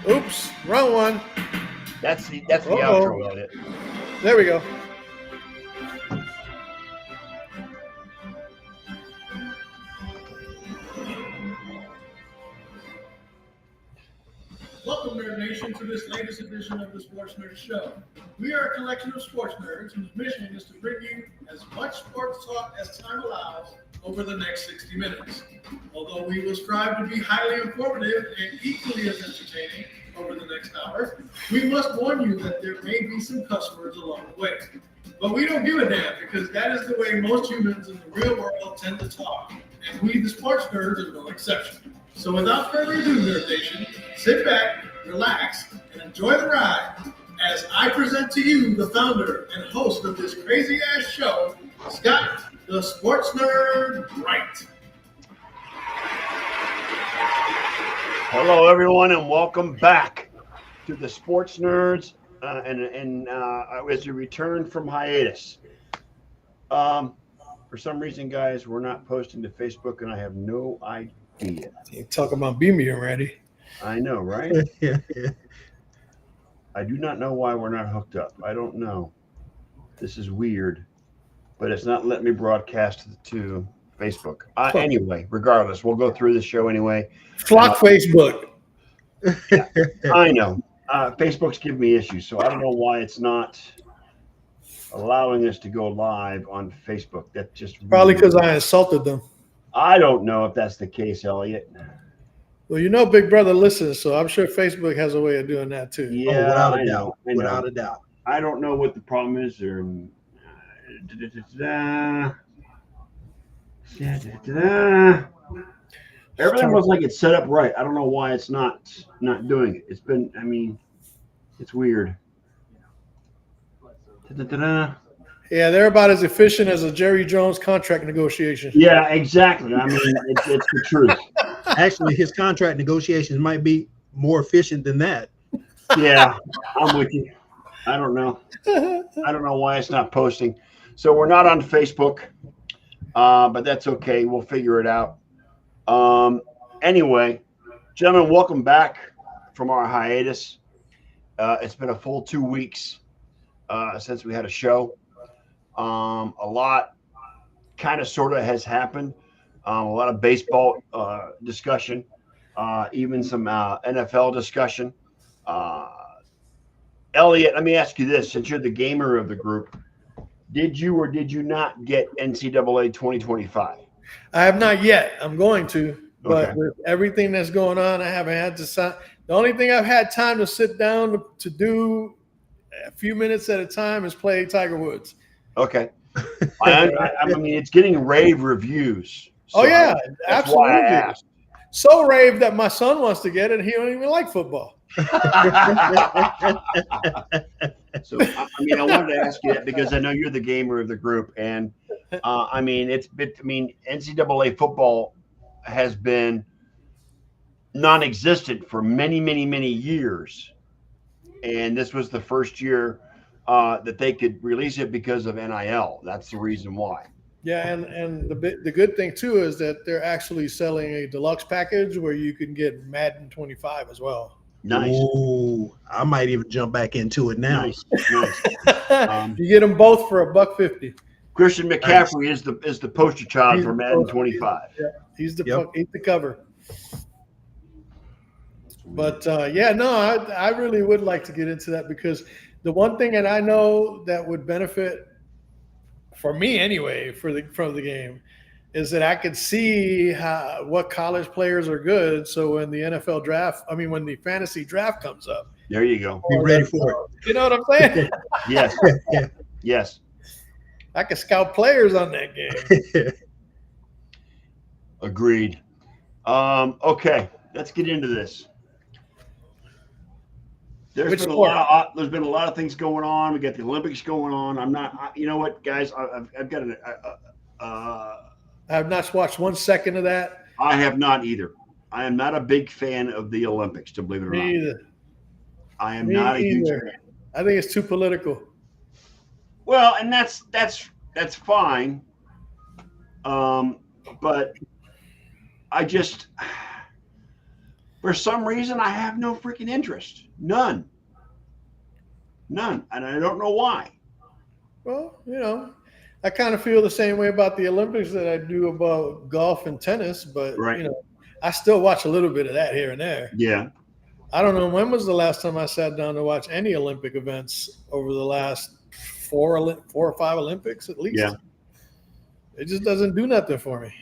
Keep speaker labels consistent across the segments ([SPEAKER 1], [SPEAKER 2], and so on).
[SPEAKER 1] Oops, wrong one.
[SPEAKER 2] That's the
[SPEAKER 1] Uh-oh.
[SPEAKER 2] outro, Elliot.
[SPEAKER 1] There we go.
[SPEAKER 3] Welcome, Nerd Nation, to this latest edition of the Sports Nerd Show. We are a collection of sports nerds whose mission is to bring you as much sports talk as time allows over the next 60 minutes. Although we will strive to be highly informative and equally as entertaining over the next hour, we must warn you that there may be some cuss words along the way. But we don't give a damn because that is the way most humans in the real world tend to talk. And we, the sports nerds, are no exception. So without further ado, Nerd Nation, sit back, relax, and enjoy the ride as I present to you the founder and host of this crazy-ass show, Scott, the Sports Nerd Wright.
[SPEAKER 2] Hello, everyone, and welcome back to the Sports Nerds, as we return from hiatus. For some reason, guys, we're not posting to Facebook, and I have no idea.
[SPEAKER 1] You're talking about Beamy already.
[SPEAKER 2] I know, right? I do not know why we're not hooked up. I don't know. This is weird, but it's not letting me broadcast to Facebook. Anyway, regardless, we'll go through the show anyway.
[SPEAKER 1] Flock Facebook.
[SPEAKER 2] Yeah, I know. Facebook's giving me issues, so I don't know why it's not allowing us to go live on Facebook. That's just
[SPEAKER 1] Probably because I insulted them.
[SPEAKER 2] I don't know if that's the case, Elliot.
[SPEAKER 1] Well, you know, Big Brother listens, so I'm sure Facebook has a way of doing that too.
[SPEAKER 2] Yeah,
[SPEAKER 4] without
[SPEAKER 2] I
[SPEAKER 4] a
[SPEAKER 2] know,
[SPEAKER 4] doubt.
[SPEAKER 2] I know.
[SPEAKER 4] Without a doubt.
[SPEAKER 2] I don't know what the problem is. Everything looks like it's set up right. I don't know why it's not doing it. It's weird.
[SPEAKER 1] Yeah, they're about as efficient as a Jerry Jones contract negotiation.
[SPEAKER 2] Yeah, exactly. I mean, it's the truth.
[SPEAKER 4] Actually, his contract negotiations might be more efficient than that.
[SPEAKER 2] Yeah, I'm with you. I don't know. I don't know why it's not posting. So we're not on Facebook, but that's okay. We'll figure it out. Anyway, gentlemen, welcome back from our hiatus. It's been a full 2 weeks since we had a show. A lot kind of sort of has happened. A lot of baseball discussion, even some NFL discussion. Elliot, let me ask you this: since you're the gamer of the group, did you or did you not get NCAA 2025?
[SPEAKER 1] I have not yet. I'm going to, but
[SPEAKER 2] Okay.
[SPEAKER 1] with everything that's going on, I haven't had to sign. The only thing I've had time to sit down to do a few minutes at a time is play Tiger Woods.
[SPEAKER 2] Okay. I mean, it's getting rave reviews.
[SPEAKER 1] Oh yeah,
[SPEAKER 2] that's why I
[SPEAKER 1] absolutely.
[SPEAKER 2] asked.
[SPEAKER 1] So rave that my son wants to get it. He don't even like football.
[SPEAKER 2] So, I mean, I wanted to ask you that because I know you're the gamer of the group, and NCAA football has been non-existent for many, many, many years, and this was the first year that they could release it because of NIL. That's the reason why.
[SPEAKER 1] Yeah, and the good thing too is that they're actually selling a deluxe package where you can get Madden 25 as well.
[SPEAKER 2] Nice.
[SPEAKER 4] Ooh, I might even jump back into it now.
[SPEAKER 2] Nice.
[SPEAKER 1] You get them both for $150.
[SPEAKER 2] Christian McCaffrey is the poster child
[SPEAKER 1] He's
[SPEAKER 2] for
[SPEAKER 1] the
[SPEAKER 2] Madden
[SPEAKER 1] poster.
[SPEAKER 2] 25.
[SPEAKER 1] Yeah, he's the
[SPEAKER 4] Yep.
[SPEAKER 1] he's the cover. But I really would like to get into that because the one thing that I know that would benefit for me anyway from the game is that I could see what college players are good. So when the NFL draft, when the fantasy draft comes up,
[SPEAKER 2] There you go.
[SPEAKER 4] Be ready for it.
[SPEAKER 1] you know what I'm saying?
[SPEAKER 2] Yes. Yes.
[SPEAKER 1] I can scout players on that game.
[SPEAKER 2] Agreed. Okay, let's get into this. There's been a lot of things going on. We got the Olympics going on. You know what, guys? I've got
[SPEAKER 1] I have not watched 1 second of that.
[SPEAKER 2] I have not either. I am not a big fan of the Olympics, to believe it or
[SPEAKER 1] Me
[SPEAKER 2] not.
[SPEAKER 1] either.
[SPEAKER 2] I am
[SPEAKER 1] Me
[SPEAKER 2] not a huge
[SPEAKER 1] either.
[SPEAKER 2] fan.
[SPEAKER 1] I think it's too political.
[SPEAKER 2] Well, and that's fine. But I just For some reason, I have no freaking interest. None. And I don't know why.
[SPEAKER 1] Well, I kind of feel the same way about the Olympics that I do about golf and tennis, but
[SPEAKER 2] Right.
[SPEAKER 1] I still watch a little bit of that here and there.
[SPEAKER 2] Yeah.
[SPEAKER 1] I don't know when was the last time I sat down to watch any Olympic events over the last 4 or 5 Olympics at least.
[SPEAKER 2] Yeah.
[SPEAKER 1] It just doesn't do nothing for me.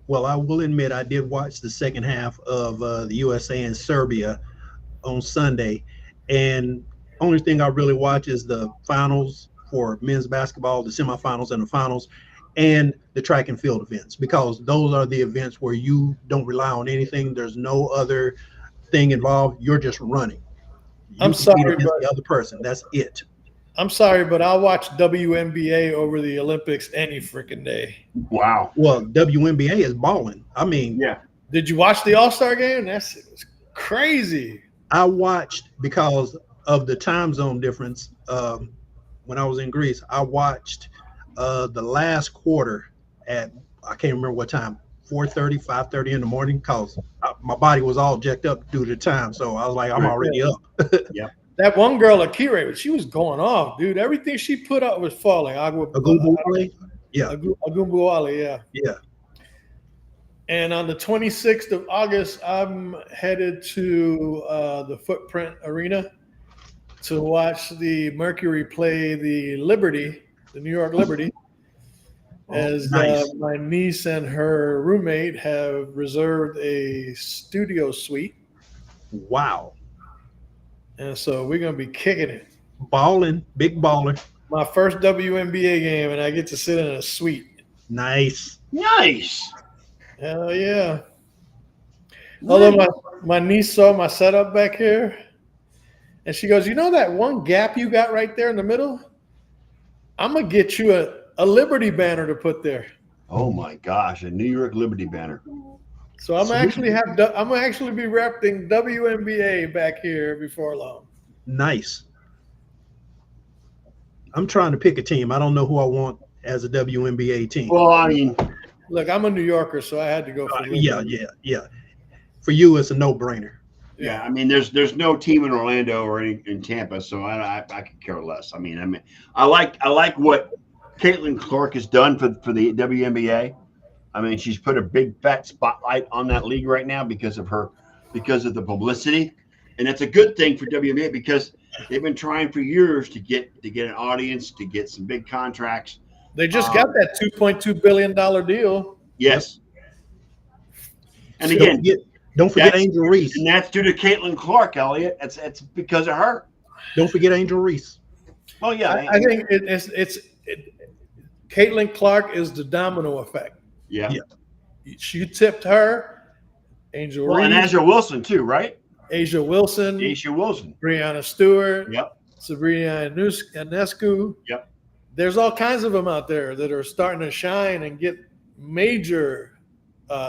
[SPEAKER 4] Well, I will admit I did watch the second half of the USA and Serbia on Sunday, and only thing I really watch is the finals for men's basketball, the semifinals and the finals, and the track and field events, because those are the events where you don't rely on anything. There's no other thing involved. You're just running. You
[SPEAKER 1] I'm
[SPEAKER 4] compete
[SPEAKER 1] sorry,
[SPEAKER 4] against
[SPEAKER 1] but
[SPEAKER 4] the other person. That's it.
[SPEAKER 1] I'm sorry, but I'll watch WNBA over the Olympics any freaking day.
[SPEAKER 2] Wow.
[SPEAKER 4] Well, WNBA is balling. I mean,
[SPEAKER 2] Yeah.
[SPEAKER 1] Did you watch the All-Star game? That's crazy.
[SPEAKER 4] I watched because of the time zone difference. When I was in Greece, I watched the last quarter at, I can't remember what time, 4:30, 5:30 in the morning, because my body was all jacked up due to the time. So I was like, I'm
[SPEAKER 2] Right.
[SPEAKER 4] already up.
[SPEAKER 1] That one girl, Akira, she was going off, dude. Everything she put up was falling.
[SPEAKER 4] Agumbuwale? Yeah.
[SPEAKER 1] Agumbuwale, yeah.
[SPEAKER 4] Yeah.
[SPEAKER 1] And on the 26th of August, I'm headed to the Footprint Arena to watch the Mercury play the Liberty, the New York Liberty, as
[SPEAKER 4] nice.
[SPEAKER 1] my niece and her roommate have reserved a studio suite.
[SPEAKER 4] Wow.
[SPEAKER 1] And so we're going to be kicking it.
[SPEAKER 4] Balling, big baller.
[SPEAKER 1] My first WNBA game, and I get to sit in a suite.
[SPEAKER 4] Nice.
[SPEAKER 2] Nice.
[SPEAKER 1] Hell yeah. Although my niece saw my setup back here, and she goes, that one gap you got right there in the middle? I'm going to get you a Liberty banner to put there.
[SPEAKER 2] Oh my gosh, a New York Liberty banner.
[SPEAKER 1] So I'm actually be repping WNBA back here before long.
[SPEAKER 4] Nice. I'm trying to pick a team. I don't know who I want as a WNBA team.
[SPEAKER 2] Well, I mean,
[SPEAKER 1] Look, I'm a New Yorker, so I had to go for Liberty.
[SPEAKER 4] Yeah. For you, it's a no-brainer.
[SPEAKER 2] yeah, I mean, there's no team in Orlando or in Tampa, so I could care less. I mean, I like what Caitlin Clark has done for the WNBA. I mean, she's put a big fat spotlight on that league right now because of the publicity, and it's a good thing for WNBA because they've been trying for years to get an audience, to get some big contracts.
[SPEAKER 1] They just got that $2.2 billion deal.
[SPEAKER 2] Yes, and
[SPEAKER 4] So
[SPEAKER 2] again,
[SPEAKER 4] don't forget
[SPEAKER 2] that's-
[SPEAKER 4] Angel Reese.
[SPEAKER 2] and that's due to Caitlin Clark, Elliot. It's because of her.
[SPEAKER 4] Don't forget Angel Reese.
[SPEAKER 2] Oh yeah,
[SPEAKER 1] I think it's Caitlin Clark is the domino effect.
[SPEAKER 2] yeah.
[SPEAKER 1] She tipped her, Angel
[SPEAKER 2] Well, and
[SPEAKER 1] Reese,
[SPEAKER 2] Asia Wilson too, right?
[SPEAKER 1] Asia Wilson,
[SPEAKER 2] Asia Wilson.
[SPEAKER 1] Brianna Stewart,
[SPEAKER 2] Yep.
[SPEAKER 1] Sabrina Ionescu.
[SPEAKER 2] Yep.
[SPEAKER 1] There's all kinds of them out there that are starting to shine and get major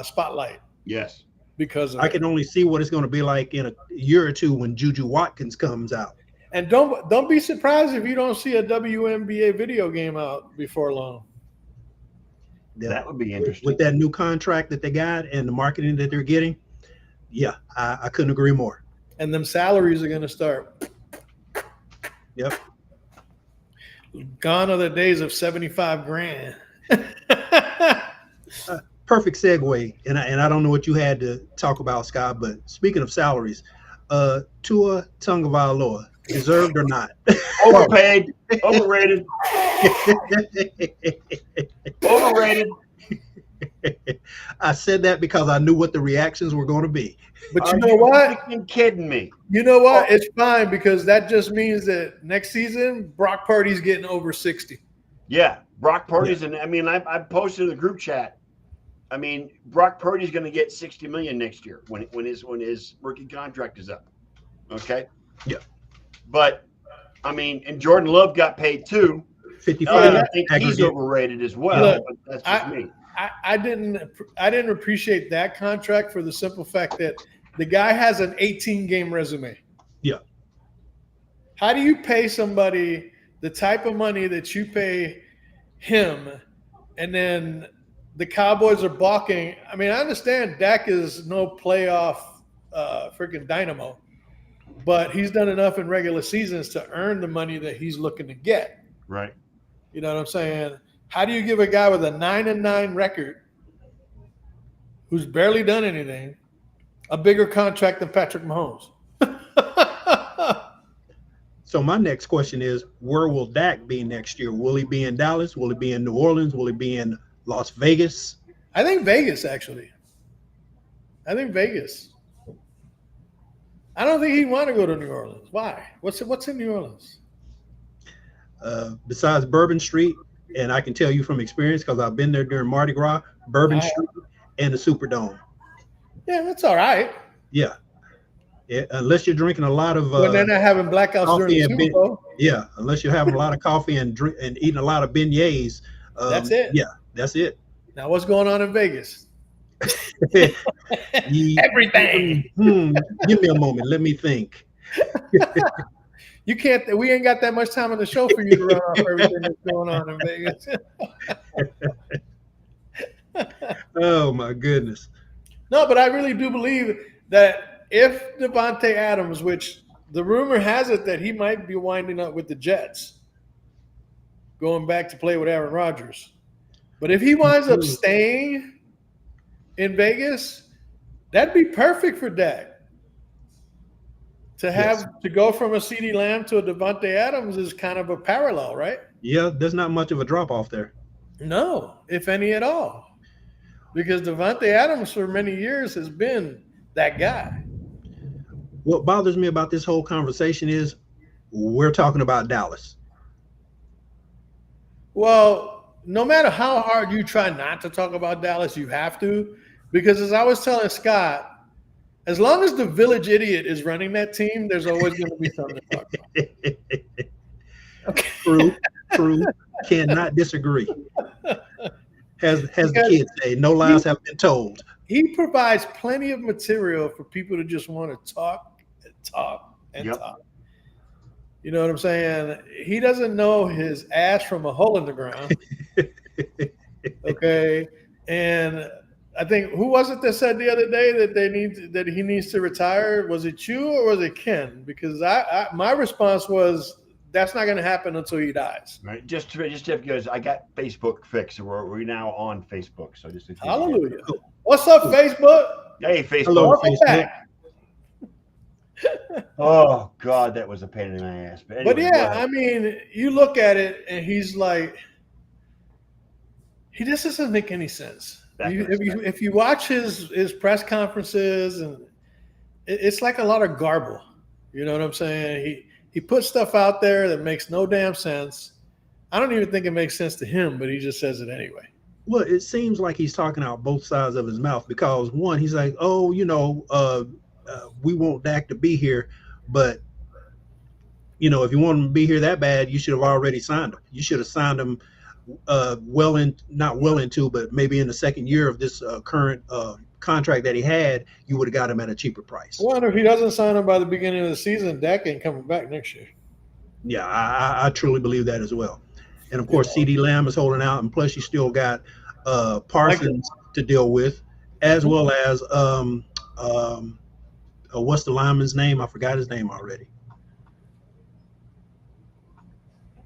[SPEAKER 1] spotlight
[SPEAKER 2] Yes.
[SPEAKER 1] because of
[SPEAKER 4] I
[SPEAKER 1] it.
[SPEAKER 4] can only see what it's going to be like in a year or two when Juju Watkins comes out.
[SPEAKER 1] And don't be surprised if you don't see a WNBA video game out before long.
[SPEAKER 2] That would be interesting.
[SPEAKER 4] With that new contract that they got and the marketing that they're getting, yeah, I couldn't agree more.
[SPEAKER 1] And them salaries are going to start.
[SPEAKER 4] Yep.
[SPEAKER 1] Gone are the days of 75 grand.
[SPEAKER 4] Perfect segue, and I don't know what you had to talk about, Scott, but speaking of salaries, Tua Tagovailoa, deserved or not?
[SPEAKER 2] Overpaid, overrated, overrated.
[SPEAKER 4] I said that because I knew what the reactions were going to be.
[SPEAKER 1] But
[SPEAKER 2] Are
[SPEAKER 1] you know what?
[SPEAKER 2] freaking kidding me?
[SPEAKER 1] You know what? It's fine because that just means that next season, Brock Purdy's getting over 60.
[SPEAKER 2] Yeah, Brock Purdy's, and I mean, I posted in the group chat. I mean, Brock Purdy's going to get $60 million next year when his rookie contract is up. Okay.
[SPEAKER 4] Yeah.
[SPEAKER 2] But I mean, and Jordan Love got paid too.
[SPEAKER 4] 55
[SPEAKER 2] I think he's
[SPEAKER 4] aggregate.
[SPEAKER 2] overrated as well.
[SPEAKER 1] Look,
[SPEAKER 2] but that's just me.
[SPEAKER 1] I didn't appreciate that contract for the simple fact that the guy has an 18-game resume.
[SPEAKER 4] Yeah.
[SPEAKER 1] How do you pay somebody the type of money that you pay him, and then the Cowboys are balking? I mean, I understand Dak is no playoff freaking dynamo. But he's done enough in regular seasons to earn the money that he's looking to get.
[SPEAKER 2] Right.
[SPEAKER 1] You know what I'm saying? How do you give a guy with a 9-9 record who's barely done anything a bigger contract than Patrick Mahomes?
[SPEAKER 4] So my next question is, where will Dak be next year? Will he be in Dallas? Will he be in New Orleans? Will he be in Las Vegas?
[SPEAKER 1] I think Vegas, actually. I think Vegas. I don't think he'd want to go to New Orleans. Why? What's in New Orleans?
[SPEAKER 4] Besides Bourbon Street, and I can tell you from experience because I've been there during Mardi Gras, Bourbon Street and the Superdome.
[SPEAKER 1] Yeah, that's all right.
[SPEAKER 4] Yeah. Yeah, unless you're drinking a lot of
[SPEAKER 1] When they're not having blackouts during the Super Bowl.
[SPEAKER 4] Yeah, unless you're having a lot of coffee and drink and eating a lot of beignets.
[SPEAKER 1] That's it.
[SPEAKER 4] Yeah, that's it.
[SPEAKER 1] Now, what's going on in Vegas?
[SPEAKER 4] Everything. Give me a moment. Let me think.
[SPEAKER 1] You can't. We ain't got that much time on the show for you to run off everything that's going on in Vegas.
[SPEAKER 4] Oh my goodness.
[SPEAKER 1] No, but I really do believe that if Devontae Adams, which the rumor has it that he might be winding up with the Jets, going back to play with Aaron Rodgers. But if he winds up staying in Vegas, that'd be perfect for Dak. To have to go from a CeeDee Lamb to a Devontae Adams is kind of a parallel, right?
[SPEAKER 4] Yeah, there's not much of a drop off there.
[SPEAKER 1] No, if any at all. Because Devontae Adams for many years has been that guy.
[SPEAKER 4] What bothers me about this whole conversation is we're talking about Dallas.
[SPEAKER 1] Well, no matter how hard you try not to talk about Dallas, you have to. Because as I was telling Scott, as long as the village idiot is running that team, there's always going to be something to talk about. Okay.
[SPEAKER 4] True. Cannot disagree. As the kids say, no lies have been told.
[SPEAKER 1] He provides plenty of material for people to just want to talk and talk and talk. You know what I'm saying? He doesn't know his ass from a hole in the ground. Okay. And I think, who was it that said the other day that he needs to retire? Was it you or was it Ken? Because my response was, that's not going to happen until he dies.
[SPEAKER 2] Right. Just because I got Facebook fixed, so we're now on Facebook. So just
[SPEAKER 1] hallelujah. What's up, Facebook?
[SPEAKER 2] Hey, Facebook.
[SPEAKER 4] Hello, Facebook.
[SPEAKER 2] Oh God, that was a pain in the ass. But, anyway,
[SPEAKER 1] but yeah, I mean, you look at it and he's like, he just doesn't make any sense. If you watch his press conferences, and it's like a lot of garble. You know what I'm saying? He puts stuff out there that makes no damn sense. I don't even think it makes sense to him, but he just says it anyway.
[SPEAKER 4] Well, it seems like he's talking out both sides of his mouth because one, he's like, oh, we want Dak to be here, but if you want him to be here that bad, you should have already signed him. You should have signed him not well into, but maybe in the second year of this current contract that he had, you would have got him at a cheaper price.
[SPEAKER 1] I wonder if he doesn't sign him by the beginning of the season, Dak ain't coming back next year.
[SPEAKER 4] Yeah, I truly believe that as well. And of course, CeeDee Lamb is holding out, and plus you still got Parsons to deal with, as well as what's the lineman's name? I forgot his name already.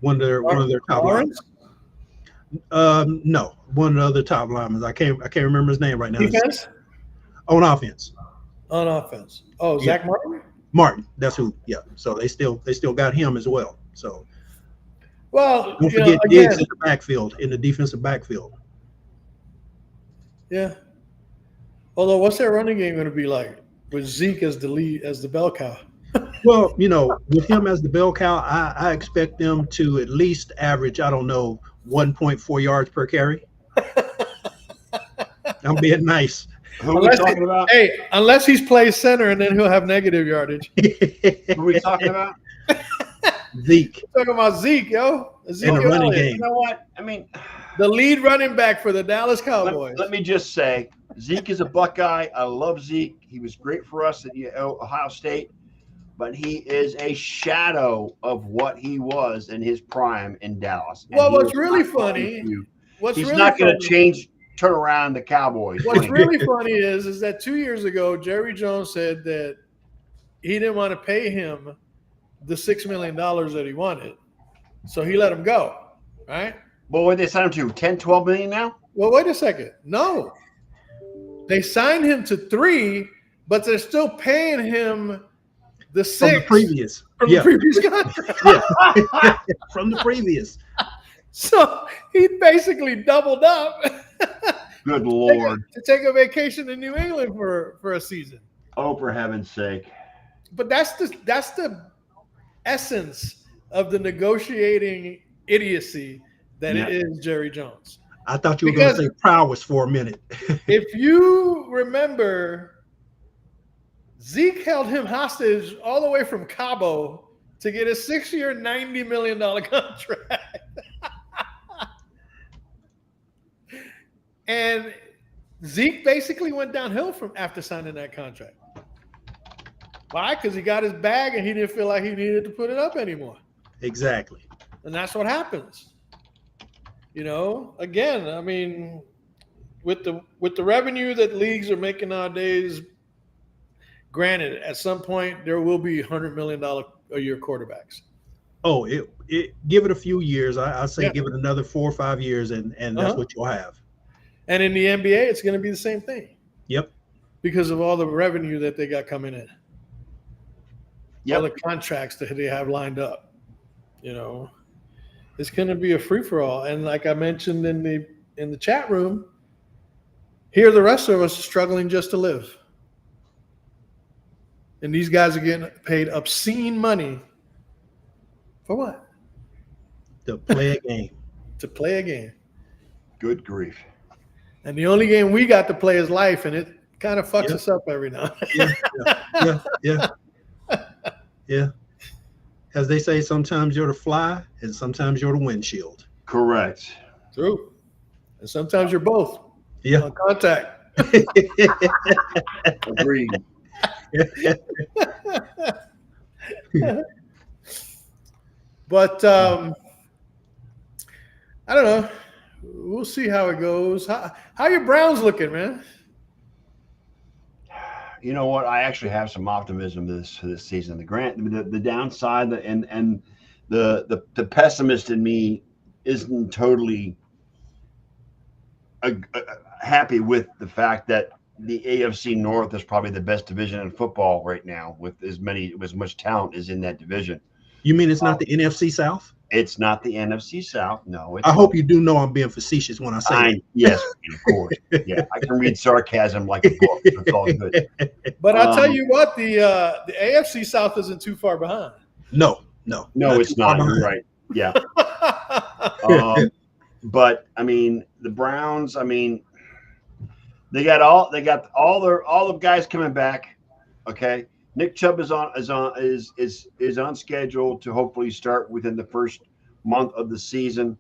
[SPEAKER 4] One of their top linemen. No, one of the other top linemen. I can't remember his name right now.
[SPEAKER 1] Defense?
[SPEAKER 4] On offense.
[SPEAKER 1] On offense. Oh, Zach Martin?
[SPEAKER 4] Martin, that's who. Yeah. So they still got him as well. So
[SPEAKER 1] well,
[SPEAKER 4] don't forget Diggs in the backfield, in the defensive backfield.
[SPEAKER 1] Yeah. Although, what's their running game going to be like with Zeke as the lead, as the bell cow?
[SPEAKER 4] Well, with him as the bell cow, I expect them to at least average, 1.4 yards per carry. I'm being nice.
[SPEAKER 2] Who are we talking about?
[SPEAKER 1] Hey, unless he's plays center, and then he'll have negative yardage.
[SPEAKER 2] Who are we talking about?
[SPEAKER 4] Zeke.
[SPEAKER 1] We're talking about Zeke, yo.
[SPEAKER 4] In the running game.
[SPEAKER 2] You know what? I mean,
[SPEAKER 1] the lead running back for the Dallas Cowboys.
[SPEAKER 2] Let me just say, Zeke is a Buckeye. I love Zeke. He was great for us at Ohio State, but he is a shadow of what he was in his prime in Dallas.
[SPEAKER 1] Well, what's really funny,
[SPEAKER 2] he's not going to change turn around the Cowboys.
[SPEAKER 1] What's really funny is that 2 years ago, Jerry Jones said that he didn't want to pay him the $6 million that he wanted. So he let him go, right?
[SPEAKER 2] Well, what did they sign him to? 10, 12 million now?
[SPEAKER 1] Well, wait a second. No. They signed him to 3, but they're still paying him the 6
[SPEAKER 4] from the previous.
[SPEAKER 1] from the previous contract.
[SPEAKER 4] Yeah. From the previous.
[SPEAKER 1] So he basically doubled up
[SPEAKER 2] Good Lord.
[SPEAKER 1] to take a vacation in New England for a season.
[SPEAKER 2] Oh, for heaven's sake.
[SPEAKER 1] But that's the essence of the negotiating idiocy that it is Jerry Jones.
[SPEAKER 4] I thought you were going to say prowess for a minute.
[SPEAKER 1] If you remember, Zeke held him hostage all the way from Cabo to get a 6-year, $90 million contract. And Zeke basically went downhill from after signing that contract. Why? Because he got his bag and he didn't feel like he needed to put it up anymore.
[SPEAKER 4] Exactly.
[SPEAKER 1] And that's what happens. Again, I mean, with the revenue that leagues are making nowadays, granted, at some point there will be $100 million a year quarterbacks.
[SPEAKER 4] Oh, it give it a few years. I say give it another 4 or 5 years, and that's what you'll have. And
[SPEAKER 1] in the NBA, it's going to be the same thing.
[SPEAKER 4] Yep.
[SPEAKER 1] Because of all the revenue that they got coming in.
[SPEAKER 2] Yep.
[SPEAKER 1] All the contracts that they have lined up. It's going to be a free-for-all. And like I mentioned in the chat room, here the rest of us are struggling just to live. And these guys are getting paid obscene money. For what?
[SPEAKER 4] To play a game.
[SPEAKER 1] To play a game.
[SPEAKER 2] Good grief.
[SPEAKER 1] And the only game we got to play is life, and it kind of fucks us up every now and then.
[SPEAKER 4] Yeah. As they say, sometimes you're the fly, and sometimes you're the windshield.
[SPEAKER 2] Correct.
[SPEAKER 1] True. And sometimes you're both.
[SPEAKER 4] Yeah.
[SPEAKER 1] On contact.
[SPEAKER 2] Agreed.
[SPEAKER 1] But I don't know. We'll see how it goes. How your Browns looking, man?
[SPEAKER 2] You know what? I actually have some optimism this season. The downside and the pessimist in me isn't totally happy with the fact that the AFC North is probably the best division in football right now, with as much talent as in that division.
[SPEAKER 4] You mean it's not the NFC South?
[SPEAKER 2] It's not the NFC South. No.
[SPEAKER 4] I hope you do know I'm being facetious when I say it.
[SPEAKER 2] Yes, of course. Yeah, I can read sarcasm like a book. It's all good.
[SPEAKER 1] But I'll tell you what, the AFC South isn't too far behind.
[SPEAKER 4] No,
[SPEAKER 2] it's not. You're right. Yeah. But I mean, the Browns. I mean, they got all the guys coming back. Okay. Nick Chubb is on schedule to hopefully start within the first month of the season.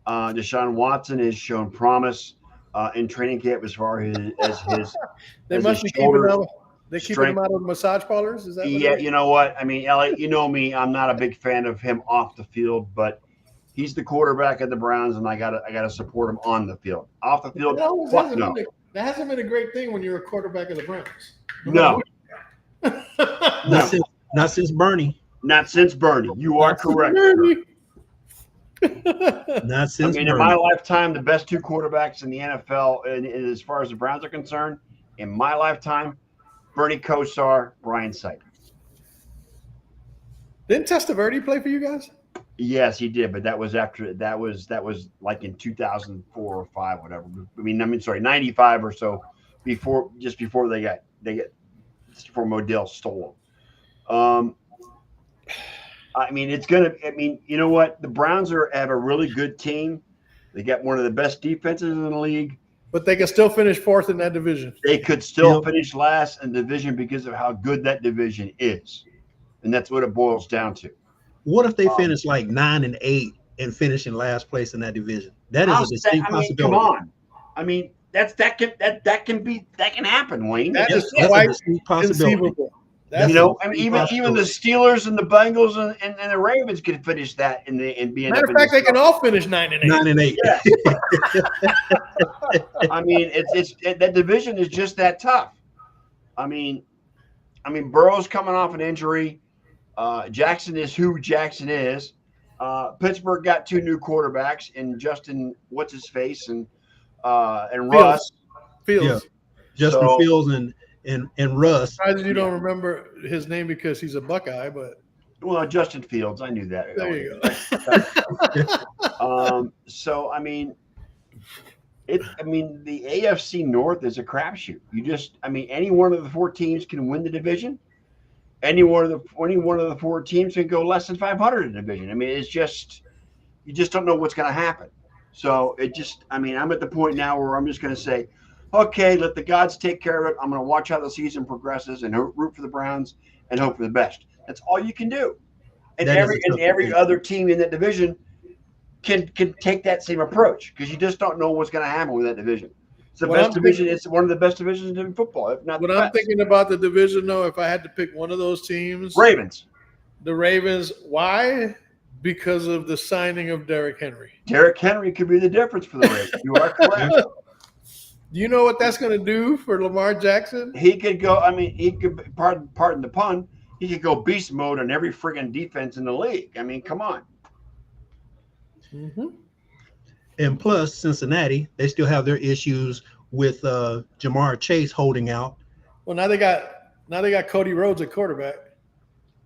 [SPEAKER 2] Deshaun Watson has shown promise in training camp as far as his.
[SPEAKER 1] They must be keeping him. They keeping him out of massage parlors. Is that?
[SPEAKER 2] Yeah, you know what? I mean, Elliot, you know me. I'm not a big fan of him off the field, but he's the quarterback of the Browns, and I gotta support him on the field. Off the field,
[SPEAKER 1] that hasn't been a great thing when you're a quarterback of the Browns.
[SPEAKER 2] No.
[SPEAKER 4] Not since Bernie.
[SPEAKER 2] Not since Bernie. You are correct.
[SPEAKER 4] Not since
[SPEAKER 2] Bernie.
[SPEAKER 4] In
[SPEAKER 2] my lifetime, the best 2 quarterbacks in the NFL, and as far as the Browns are concerned, in my lifetime, Bernie Kosar, Brian Sipe.
[SPEAKER 1] Didn't Testaverde play for you guys?
[SPEAKER 2] Yes, he did, but that was like in 2004 or 5, whatever. I mean, sorry, 95 or so, before they got before Modell stole them. I mean, you know what? The Browns have a really good team. They got one of the best defenses in the league.
[SPEAKER 1] But they can still finish 4th in that division.
[SPEAKER 2] They could still finish last in the division because of how good that division is. And that's what it boils down to.
[SPEAKER 4] What if they finish like 9-8 and finish in last place in that division? That is a distinct possibility.
[SPEAKER 2] Come on. I mean, that can happen, Wayne.
[SPEAKER 1] That is quite conceivable. That's
[SPEAKER 2] You know, I mean, even
[SPEAKER 4] Possibility.
[SPEAKER 2] the Steelers and the Bengals and the Ravens could finish that and be
[SPEAKER 1] matter of fact, they can all finish 9-8.
[SPEAKER 4] 9-8.
[SPEAKER 2] Yeah. I mean, that division is just that tough. I mean, Burrow's coming off an injury. Jackson is who Jackson is. Pittsburgh got 2 new quarterbacks in Justin, what's his face, and Russ.
[SPEAKER 1] Fields.
[SPEAKER 4] Yeah. Justin
[SPEAKER 2] So-
[SPEAKER 4] Fields and Russ.
[SPEAKER 1] Surprised you don't remember his name because he's a Buckeye, but
[SPEAKER 2] Well, Justin Fields, I knew that.
[SPEAKER 1] there you go.
[SPEAKER 2] So I mean, the AFC North is a crapshoot. Any one of the 4 teams can win the division. Any one of the 4 teams can go less than 500 in the division. I mean, it's just you just don't know what's going to happen. So I'm at the point now where I'm just going to say, okay, let the gods take care of it. I'm going to watch how the season progresses and root for the Browns and hope for the best. That's all you can do. And
[SPEAKER 4] That is a tough
[SPEAKER 2] every
[SPEAKER 4] division.
[SPEAKER 2] other team in that division can take that same approach because you just don't know what's going to happen with that division. It's the
[SPEAKER 1] What
[SPEAKER 2] best
[SPEAKER 1] I'm
[SPEAKER 2] division. It's one of the best divisions in football, if not
[SPEAKER 1] What
[SPEAKER 2] the
[SPEAKER 1] I'm
[SPEAKER 2] best.
[SPEAKER 1] thinking about the division, though, if I had to pick one of those teams,
[SPEAKER 2] Ravens.
[SPEAKER 1] the Ravens. Why? Because of the signing of Derrick Henry.
[SPEAKER 2] Derrick Henry could be the difference for the Ravens. You are correct.
[SPEAKER 1] Do you know what that's going to do for Lamar Jackson?
[SPEAKER 2] He could go. He could. Pardon the pun. He could go beast mode on every friggin' defense in the league. I mean, come on.
[SPEAKER 1] Mm-hmm.
[SPEAKER 4] And plus, Cincinnati, they still have their issues with Jamar Chase holding out.
[SPEAKER 1] Well, now they got Cody Rhodes at quarterback.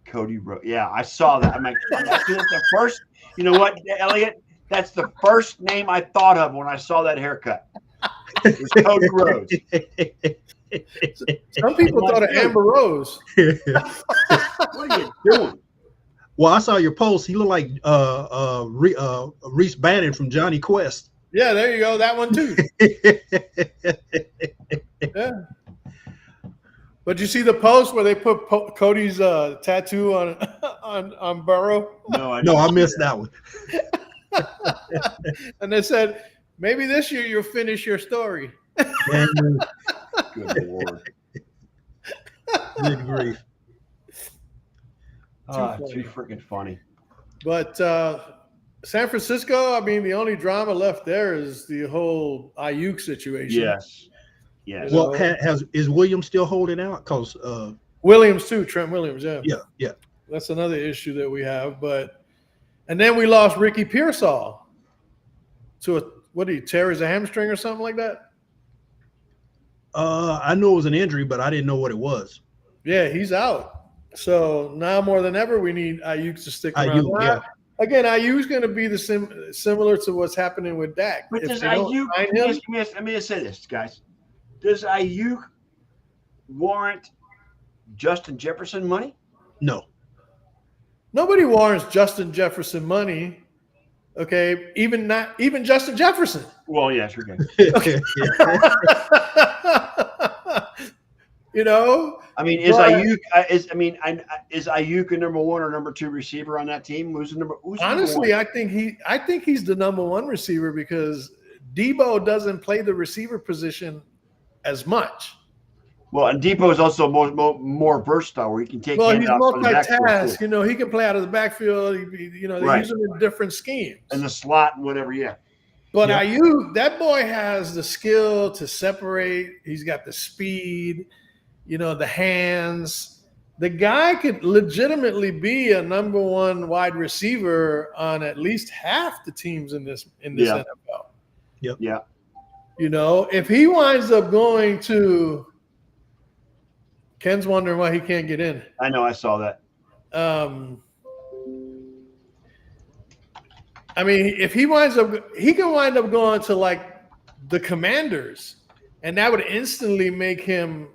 [SPEAKER 2] Cody Rhodes. Yeah, I saw that. I'm like, that's the first. You know what, Elliot? That's the first name I thought of when I saw that haircut. It was Cody Rhodes.
[SPEAKER 1] Some people thought of Amber Rose.
[SPEAKER 2] What are you doing?
[SPEAKER 4] Well, I saw your post. He looked like Reese Bannon from Johnny Quest.
[SPEAKER 1] Yeah, there you go. That one too. Yeah. But you see the post where they put Cody's tattoo on Burrow,
[SPEAKER 2] No,
[SPEAKER 4] I missed that one.
[SPEAKER 1] and they said maybe this year you'll finish your story.
[SPEAKER 4] And,
[SPEAKER 2] Good Lord.
[SPEAKER 4] good grief.
[SPEAKER 2] Too freaking funny.
[SPEAKER 1] But San Francisco, I mean, the only drama left there is the whole Ayuk situation.
[SPEAKER 2] Yes.
[SPEAKER 4] Well, is Williams still holding out? Because
[SPEAKER 1] Williams too, Trent Williams.
[SPEAKER 4] yeah.
[SPEAKER 1] That's another issue that we have. And then we lost Ricky Pearsall to what did he tear his hamstring or something like that?
[SPEAKER 4] I knew it was an injury, but I didn't know what it was.
[SPEAKER 1] Yeah, he's out. So now more than ever, we need Ayuk to stick around.
[SPEAKER 4] Ayuk, yeah.
[SPEAKER 1] Again, Ayuk's going to be similar to what's happening with Dak.
[SPEAKER 2] But
[SPEAKER 1] If
[SPEAKER 2] does
[SPEAKER 1] they don't
[SPEAKER 2] Ayuk?
[SPEAKER 1] sign him,
[SPEAKER 2] Let me just say this, guys. Does Ayuk warrant Justin Jefferson money?
[SPEAKER 4] No.
[SPEAKER 1] nobody warrants Justin Jefferson money. Okay, even Justin Jefferson.
[SPEAKER 2] Well, yeah, sure can.
[SPEAKER 1] You know,
[SPEAKER 2] I mean, is
[SPEAKER 1] But-
[SPEAKER 2] Ayuk? Is Ayuk a number 1 or number 2 receiver on that team? Who's number
[SPEAKER 1] honestly,
[SPEAKER 2] 1?
[SPEAKER 1] I think he's the number 1 receiver because Debo doesn't play the receiver position as much.
[SPEAKER 2] Well, and Depot is also more versatile, where he can take.
[SPEAKER 1] Well, he's
[SPEAKER 2] handoffs from the backfield,
[SPEAKER 1] multitask.
[SPEAKER 2] too.
[SPEAKER 1] You know, he can play out of the backfield. They
[SPEAKER 2] Right.
[SPEAKER 1] use him in different schemes.
[SPEAKER 2] And the slot and whatever. Yeah.
[SPEAKER 1] But
[SPEAKER 4] Yeah.
[SPEAKER 1] Ayuk, that boy has the skill to separate. He's got the speed, the hands. The guy could legitimately be a number 1 wide receiver on at least half the teams in this
[SPEAKER 2] Yeah.
[SPEAKER 1] NFL.
[SPEAKER 2] Yeah.
[SPEAKER 1] If he winds up going to Ken's wondering why he can't get in.
[SPEAKER 2] I know. I saw that.
[SPEAKER 1] If he winds up, he can wind up going to like the Commanders, and that would instantly make him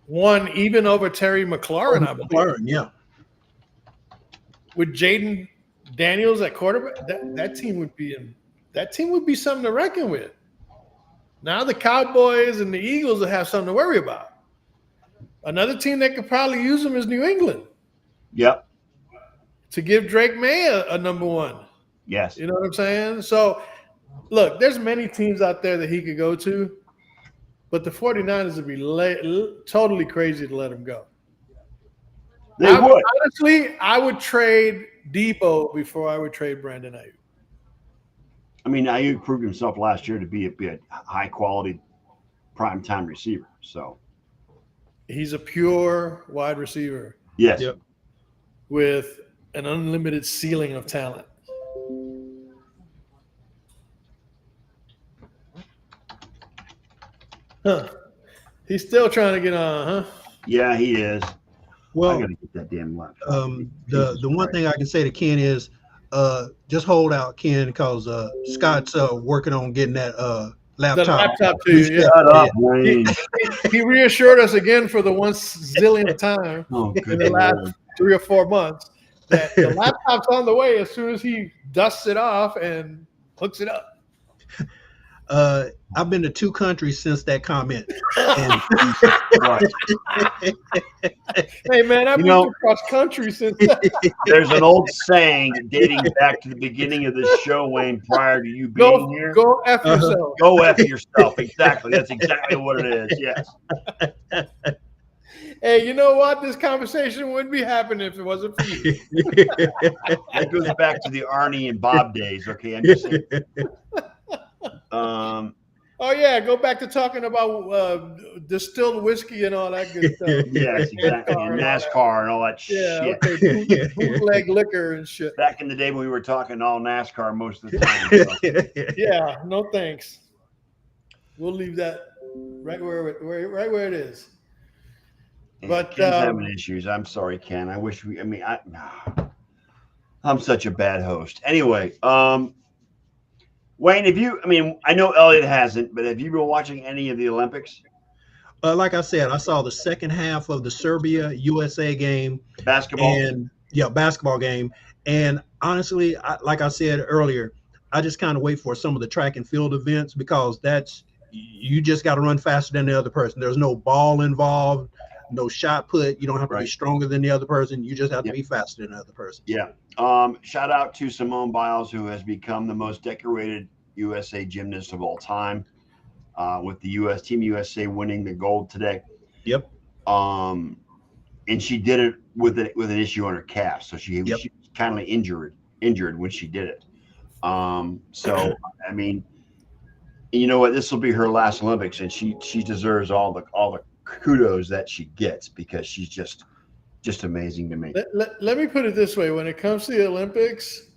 [SPEAKER 1] 1 even over Terry McLaurin. I believe.
[SPEAKER 4] McLaurin, yeah.
[SPEAKER 1] With Jaden Daniels at quarterback, that team would be something to reckon with. Now the Cowboys and the Eagles will have something to worry about. Another team that could probably use him is New England
[SPEAKER 2] Yep.
[SPEAKER 1] to give Drake May a number 1.
[SPEAKER 2] Yes.
[SPEAKER 1] You know what I'm saying? So, look, there's many teams out there that he could go to, but the 49ers would be totally crazy to let him go.
[SPEAKER 2] They would.
[SPEAKER 1] Honestly, I would trade Debo before I would trade Brandon Ayuk.
[SPEAKER 2] I mean, Ayuk proved himself last year to be a high quality primetime receiver. So
[SPEAKER 1] He's a pure wide receiver
[SPEAKER 2] yes,
[SPEAKER 4] Yep.
[SPEAKER 1] with an unlimited ceiling of talent. Huh. He's still trying to get on, huh?
[SPEAKER 2] yeah, he is. I
[SPEAKER 4] Well,
[SPEAKER 2] gotta get that damn laptop.
[SPEAKER 4] the one thing I can say to Ken is, just hold out, Ken, because Scott's working on getting that
[SPEAKER 1] The
[SPEAKER 4] laptop.
[SPEAKER 1] laptop to you, yeah.
[SPEAKER 2] Shut up, Wayne.
[SPEAKER 1] He reassured us again for the 1 zillionth time
[SPEAKER 2] Oh,
[SPEAKER 1] in
[SPEAKER 2] good
[SPEAKER 1] the last
[SPEAKER 2] Lord.
[SPEAKER 1] 3 or 4 months that the laptop's on the way as soon as he dusts it off and hooks it up.
[SPEAKER 4] I've been to 2 countries since that comment. And
[SPEAKER 1] Hey man, I've
[SPEAKER 2] You know-
[SPEAKER 1] moved across country since that.
[SPEAKER 2] There's an old saying dating back to the beginning of this show, Wayne, prior to you being here.
[SPEAKER 1] Go F yourself.
[SPEAKER 2] Go F yourself. Exactly. That's exactly what it is. Yes.
[SPEAKER 1] Hey, you know what? This conversation wouldn't be happening if it wasn't for you.
[SPEAKER 2] That goes back to the Arnie and Bob days. Okay. I'm just saying.
[SPEAKER 1] Oh yeah, go back to talking about distilled whiskey and all that good stuff.
[SPEAKER 2] Yes, exactly. And NASCAR and all that
[SPEAKER 1] Yeah,
[SPEAKER 2] shit.
[SPEAKER 1] okay, bootleg liquor and shit.
[SPEAKER 2] Back in the day when we were talking all NASCAR most of the time. So.
[SPEAKER 1] Yeah, no thanks. We'll leave that right where it is.
[SPEAKER 2] Yeah,
[SPEAKER 1] But,
[SPEAKER 2] Ken's having issues. I'm sorry, Ken. I wish we. I mean, I'm such a bad host. Anyway, Wayne, have you? I mean, I know Elliot hasn't, but have you been watching any of the Olympics?
[SPEAKER 4] Like I said, I saw the second half of the Serbia USA game,
[SPEAKER 2] Basketball.
[SPEAKER 4] and basketball game. And honestly, like I said earlier, I just kind of wait for some of the track and field events because you just got to run faster than the other person. There's no ball involved, no shot put. You don't have to be
[SPEAKER 2] Right.
[SPEAKER 4] stronger than the other person. You just have to be faster than the other person.
[SPEAKER 2] Yeah. Shout out to Simone Biles, who has become the most decorated USA gymnast of all time, with the U.S. Team USA winning the gold today.
[SPEAKER 4] Yep.
[SPEAKER 2] And she did it with an issue on her calf, so she was kind of injured when she did it. So I mean, you know what? This will be her last Olympics, and she deserves all the kudos that she gets because she's just amazing to me.
[SPEAKER 1] Let me put it this way: when it comes to the Olympics,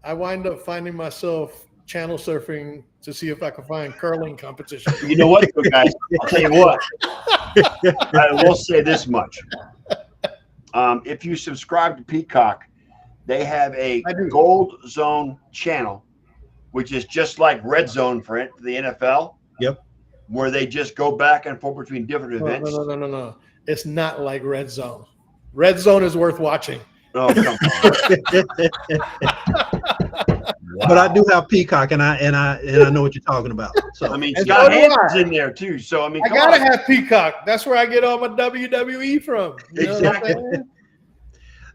[SPEAKER 1] I wind up finding myself channel surfing to see if I can find curling competition.
[SPEAKER 2] You know what, though, guys? I'll tell you what. I will say this much: if you subscribe to Peacock, they have a
[SPEAKER 1] I do.
[SPEAKER 2] Gold Zone channel, which is just like Red Zone for the NFL.
[SPEAKER 4] Yep.
[SPEAKER 2] Where they just go back and forth between different events.
[SPEAKER 1] No. It's not like Red Zone. Red Zone is worth watching.
[SPEAKER 2] Oh, come on.
[SPEAKER 4] But I do have Peacock, and I know what you're talking about. So
[SPEAKER 2] I mean,
[SPEAKER 1] And
[SPEAKER 2] Scott
[SPEAKER 1] so do
[SPEAKER 2] Hansen's
[SPEAKER 1] I.
[SPEAKER 2] in there too. So I mean,
[SPEAKER 1] I
[SPEAKER 2] come
[SPEAKER 1] gotta
[SPEAKER 2] on.
[SPEAKER 1] have Peacock. That's where I get all my WWE from. You know what I'm
[SPEAKER 2] Exactly.
[SPEAKER 1] saying?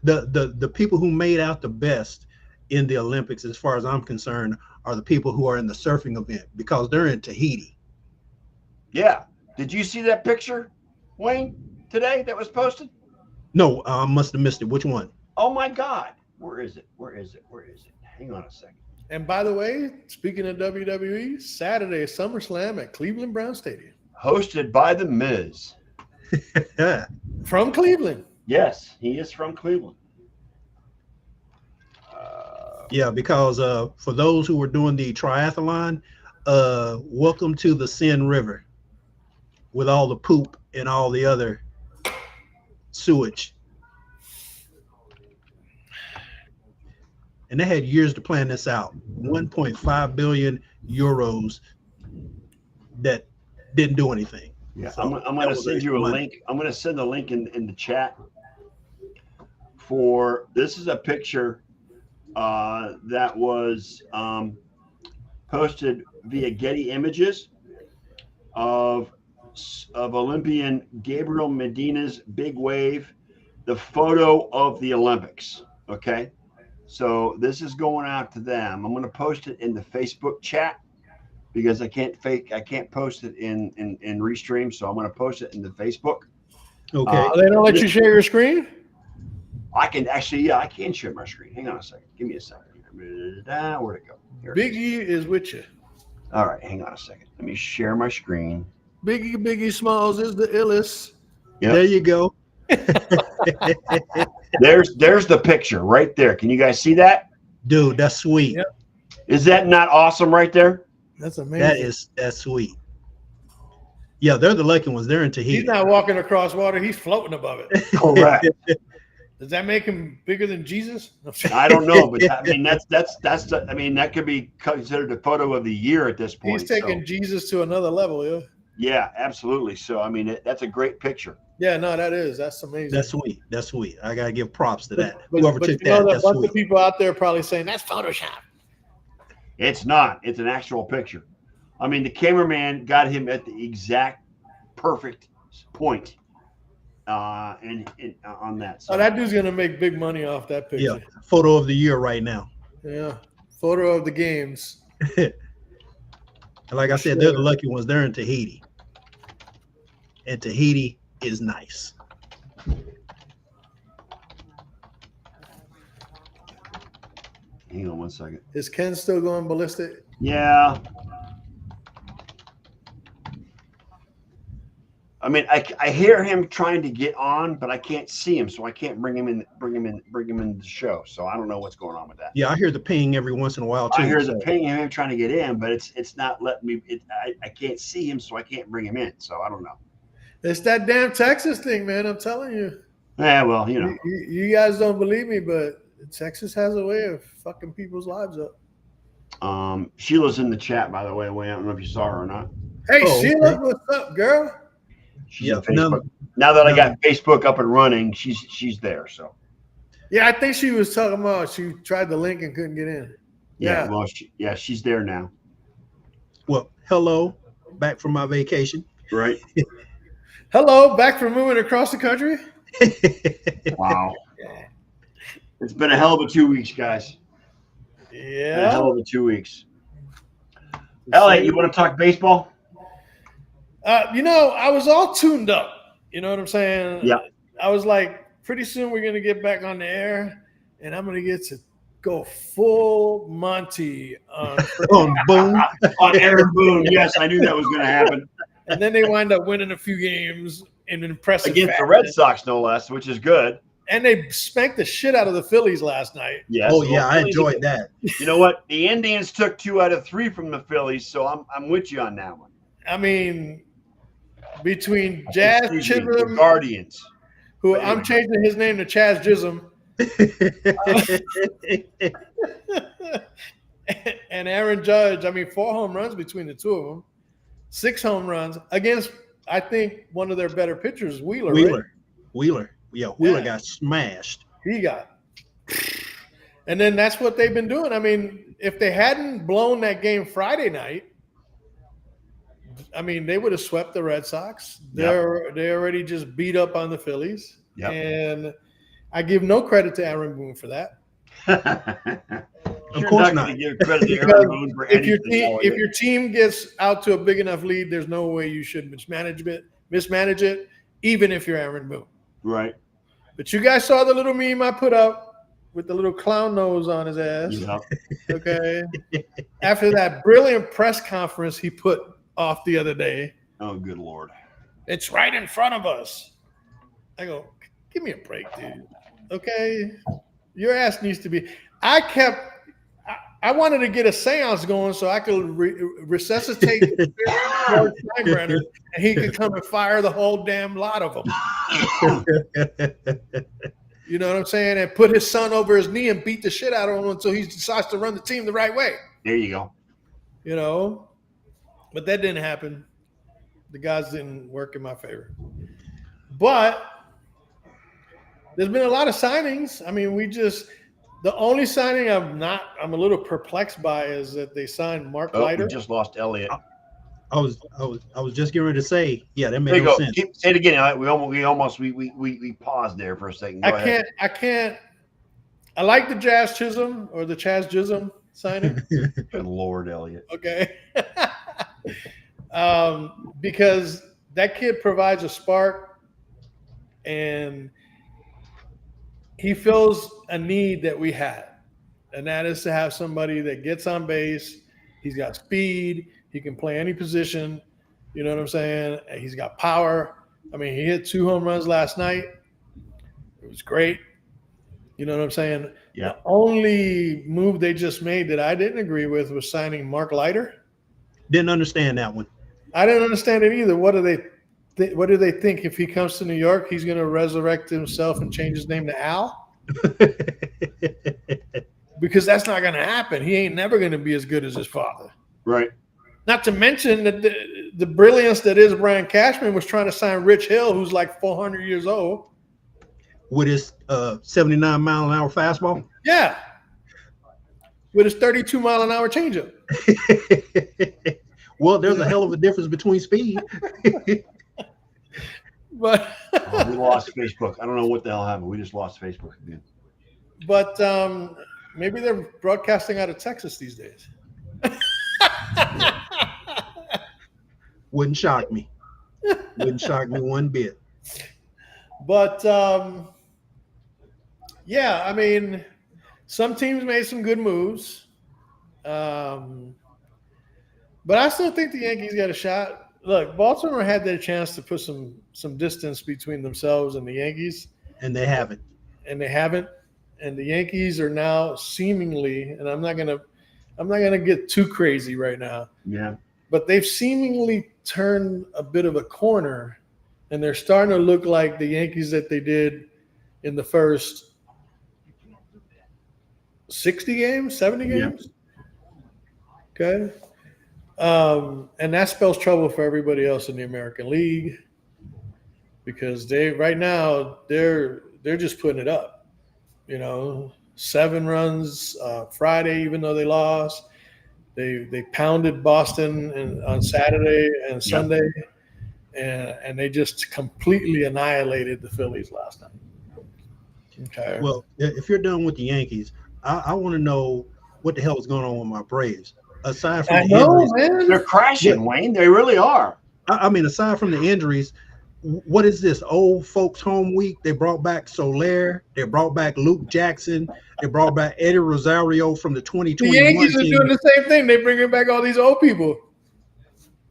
[SPEAKER 4] the people who made out the best in the Olympics, as far as I'm concerned, are the people who are in the surfing event because they're in Tahiti.
[SPEAKER 2] Yeah. Did you see that picture, Wayne, today that was posted?
[SPEAKER 4] No, I must have missed it. Which one?
[SPEAKER 2] Oh my God. Where is it? Hang on a second.
[SPEAKER 1] And by the way, speaking of WWE, Saturday SummerSlam at Cleveland Brown Stadium.
[SPEAKER 2] Hosted by The Miz.
[SPEAKER 4] Yeah.
[SPEAKER 1] From Cleveland.
[SPEAKER 2] Yes, he is from Cleveland.
[SPEAKER 4] Yeah, because for those who were doing the triathlon, welcome to the Seine River with all the poop and all the other sewage. And they had years to plan this out. 1.5 billion euros that didn't do anything.
[SPEAKER 2] Yeah,
[SPEAKER 4] So
[SPEAKER 2] I'm
[SPEAKER 4] that
[SPEAKER 2] going to
[SPEAKER 4] was
[SPEAKER 2] send you a
[SPEAKER 4] money.
[SPEAKER 2] link. I'm going to send a link in the chat for this is a picture that was posted via Getty Images of Olympian Gabriel Medina's big wave, the photo of the Olympics. Okay, so this is going out to them. I'm going to post it in the Facebook chat because I can't post it in Restream, so I'm going to post it in the Facebook.
[SPEAKER 4] Okay.
[SPEAKER 1] They don't let you share your screen?
[SPEAKER 2] I can actually, I can share my screen. Hang on a second. Give me a second. Where'd it go? Here it is.
[SPEAKER 1] Biggie is with you.
[SPEAKER 2] All right, hang on a second. Let me share my screen.
[SPEAKER 1] Biggie Smalls is the illest.
[SPEAKER 2] Yep.
[SPEAKER 4] There you go.
[SPEAKER 2] There's the picture right there. Can you guys see that?
[SPEAKER 4] Dude, that's sweet.
[SPEAKER 1] Yep.
[SPEAKER 2] Is that not awesome right there?
[SPEAKER 1] That's amazing.
[SPEAKER 4] That's sweet. Yeah, they're the lucky ones. They're in Tahiti.
[SPEAKER 1] He's not walking across water. He's floating above it.
[SPEAKER 2] Correct.
[SPEAKER 1] Does that make him bigger than Jesus?
[SPEAKER 2] I don't know, but I mean that could be considered a photo of the year at this point.
[SPEAKER 1] He's taking
[SPEAKER 2] so.
[SPEAKER 1] Jesus to another level, yeah.
[SPEAKER 2] Yeah, absolutely. So I mean that's a great picture.
[SPEAKER 1] Yeah, no, that's amazing.
[SPEAKER 4] That's sweet. That's sweet. I gotta give props to that.
[SPEAKER 1] But
[SPEAKER 4] Whoever took
[SPEAKER 1] you know,
[SPEAKER 4] that,
[SPEAKER 1] a
[SPEAKER 4] that's
[SPEAKER 1] bunch
[SPEAKER 4] sweet.
[SPEAKER 1] of people out there probably saying that's Photoshop.
[SPEAKER 2] It's not. It's an actual picture. I mean, the cameraman got him at the exact perfect point, and on that. So.
[SPEAKER 1] Oh, that dude's gonna make big money off that
[SPEAKER 4] Yeah,
[SPEAKER 1] picture.
[SPEAKER 4] photo of the year right now.
[SPEAKER 1] Yeah. Photo of the games.
[SPEAKER 4] And like I said, they're the lucky ones. They're in Tahiti, and Tahiti is nice.
[SPEAKER 2] Hang on one second.
[SPEAKER 1] Is Ken still going ballistic?
[SPEAKER 2] Yeah. I mean, I hear him trying to get on, but I can't see him, so I can't bring him in the show. So I don't know what's going on with that.
[SPEAKER 4] Yeah, I hear the ping every once in a while too.
[SPEAKER 2] I hear the ping of him trying to get in, but it's not letting me. I can't see him, so I can't bring him in. So I don't know.
[SPEAKER 1] It's that damn Texas thing, man. I'm telling you.
[SPEAKER 2] Yeah, well, you know.
[SPEAKER 1] You guys don't believe me, but Texas has a way of fucking people's lives up.
[SPEAKER 2] Sheila's in the chat, by the way. I don't know if you saw her or not.
[SPEAKER 1] Hey,
[SPEAKER 4] Oh,
[SPEAKER 1] Sheila,
[SPEAKER 4] okay.
[SPEAKER 1] what's up, girl?
[SPEAKER 2] She's
[SPEAKER 4] Yeah,
[SPEAKER 2] on Facebook. Now that I got Facebook up and running, she's there. So
[SPEAKER 1] Yeah, I think she was talking about she tried the link and couldn't get in.
[SPEAKER 2] yeah,
[SPEAKER 1] Yeah.
[SPEAKER 2] well, she's there now.
[SPEAKER 4] Well, hello, back from my vacation.
[SPEAKER 2] Right.
[SPEAKER 1] Hello, back from moving across the country.
[SPEAKER 2] Wow. It's been a hell of a 2 weeks, guys. Been a
[SPEAKER 1] Yeah.
[SPEAKER 2] hell of a 2 weeks. Elliot, you want to talk baseball?
[SPEAKER 1] I was all tuned up. You know what I'm saying?
[SPEAKER 2] Yeah.
[SPEAKER 1] I was like, pretty soon we're gonna get back on the air, and I'm gonna get to go full Monty on.
[SPEAKER 4] On Boone.
[SPEAKER 2] On Aaron Boone. Yes, I knew that was going to happen.
[SPEAKER 1] And then they wind up winning a few games in an impressive
[SPEAKER 2] Against the
[SPEAKER 1] fashion.
[SPEAKER 2] Red Sox, no less, which is good.
[SPEAKER 1] And they spanked the shit out of the Phillies last night.
[SPEAKER 2] Yes.
[SPEAKER 4] Oh yeah, I
[SPEAKER 2] Phillies-
[SPEAKER 4] enjoyed that.
[SPEAKER 2] You know what? The Indians took 2 out of 3 from the Phillies, so I'm with you on that one.
[SPEAKER 1] I mean, between Jazz
[SPEAKER 2] Excuse me, the
[SPEAKER 1] Chisholm,
[SPEAKER 2] Guardians.
[SPEAKER 1] who I'm changing his name to Chaz Chisholm, and Aaron Judge. I mean, 4 home runs between the two of them, 6 home runs against, I think, one of their better pitchers, Wheeler. Right?
[SPEAKER 4] Wheeler. Yeah, Wheeler
[SPEAKER 1] Yeah.
[SPEAKER 4] got smashed.
[SPEAKER 1] He got. And then that's what they've been doing. I mean, if they hadn't blown that game Friday night, I mean, they would have swept the Red Sox. They already just beat up on the Phillies.
[SPEAKER 2] Yep.
[SPEAKER 1] And I give no credit to Aaron Boone for that.
[SPEAKER 2] Of
[SPEAKER 4] course
[SPEAKER 2] not
[SPEAKER 4] not.
[SPEAKER 2] going to give credit to
[SPEAKER 1] Because
[SPEAKER 2] Aaron Boone for
[SPEAKER 1] If
[SPEAKER 2] anything.
[SPEAKER 1] your team gets out to a big enough lead, there's no way you should mismanage it, even if you're Aaron Boone.
[SPEAKER 2] Right.
[SPEAKER 1] But you guys saw the little meme I put up with the little clown nose on his ass.
[SPEAKER 2] Yeah.
[SPEAKER 1] Okay. After that brilliant press conference he put off the other day,
[SPEAKER 2] Oh, good Lord.
[SPEAKER 1] it's right in front of us. I go, give me a break, dude. Okay. Your ass needs to be. I wanted to get a seance going so I could resuscitate the spirit of George Steinbrenner, and he could come and fire the whole damn lot of them. You know what I'm saying? And put his son over his knee and beat the shit out of him until he decides to run the team the right way.
[SPEAKER 2] There you go.
[SPEAKER 1] You know? But that didn't happen. The guys didn't work in my favor. But there's been a lot of signings. I mean, the only signing I'm a little perplexed by is that they signed Mark
[SPEAKER 2] Oh, we
[SPEAKER 1] Leiter.
[SPEAKER 2] just lost Elliot.
[SPEAKER 4] I was just getting ready to say, yeah, that
[SPEAKER 2] There
[SPEAKER 4] made
[SPEAKER 2] you
[SPEAKER 4] no
[SPEAKER 2] go.
[SPEAKER 4] sense.
[SPEAKER 2] Say it again. Elliot. We paused there for a second. Go ahead.
[SPEAKER 1] I can't. I like the Jazz Chisholm or the Chaz Chisholm signing.
[SPEAKER 2] Good Lord, Elliot.
[SPEAKER 1] Okay. Because that kid provides a spark, and he fills a need that we had, and that is to have somebody that gets on base. He's got speed. He can play any position. You know what I'm saying? And he's got power. I mean, he hit 2 home runs last night. It was great. You know what I'm saying?
[SPEAKER 2] Yeah.
[SPEAKER 1] The only move they just made that I didn't agree with was signing Mark Leiter.
[SPEAKER 4] Didn't understand that one.
[SPEAKER 1] I didn't understand it either. What do they think if he comes to New York, he's going to resurrect himself and change his name to Al? Because that's not going to happen. He ain't never going to be as good as his father.
[SPEAKER 2] Right.
[SPEAKER 1] Not to mention that the brilliance that is Brian Cashman was trying to sign Rich Hill, who's like 400 years old.
[SPEAKER 4] With his 79-mile-an-hour fastball?
[SPEAKER 1] Yeah. With his 32-mile-an-hour changeup.
[SPEAKER 4] Well, there's a hell of a difference between speed.
[SPEAKER 1] But
[SPEAKER 2] We lost Facebook. I don't know what the hell happened. We just lost Facebook again.
[SPEAKER 1] But maybe they're broadcasting out of Texas these days.
[SPEAKER 4] Wouldn't shock me. Wouldn't shock me one bit.
[SPEAKER 1] But yeah, I mean, some teams made some good moves. But I still think the Yankees got a shot. Look, Baltimore had their chance to put some distance between themselves and the Yankees.
[SPEAKER 4] And they haven't.
[SPEAKER 1] And they haven't. And the Yankees are now seemingly, and I'm not gonna get too crazy right now.
[SPEAKER 2] Yeah.
[SPEAKER 1] But they've seemingly turned a bit of a corner, and they're starting to look like the Yankees that they did in the first 60 games, 70 games. Yeah. Okay. And that spells trouble for everybody else in the American League because right now they're just putting it up. 7 runs Friday, even though they lost. They pounded Boston on Saturday and Sunday, and they just completely annihilated the Phillies last night. Okay.
[SPEAKER 4] Well, if you're done with the Yankees, I want to know what the hell is going on with my Braves. Aside from injuries,
[SPEAKER 1] man.
[SPEAKER 2] They're crashing, Wayne. They really are.
[SPEAKER 4] I mean, aside from the injuries, what is this old folks home week? They brought back Soler. They brought back Luke Jackson. They brought back Eddie Rosario from the 2021
[SPEAKER 1] The Yankees are
[SPEAKER 4] team.
[SPEAKER 1] doing the same thing. They bringing back all these old people.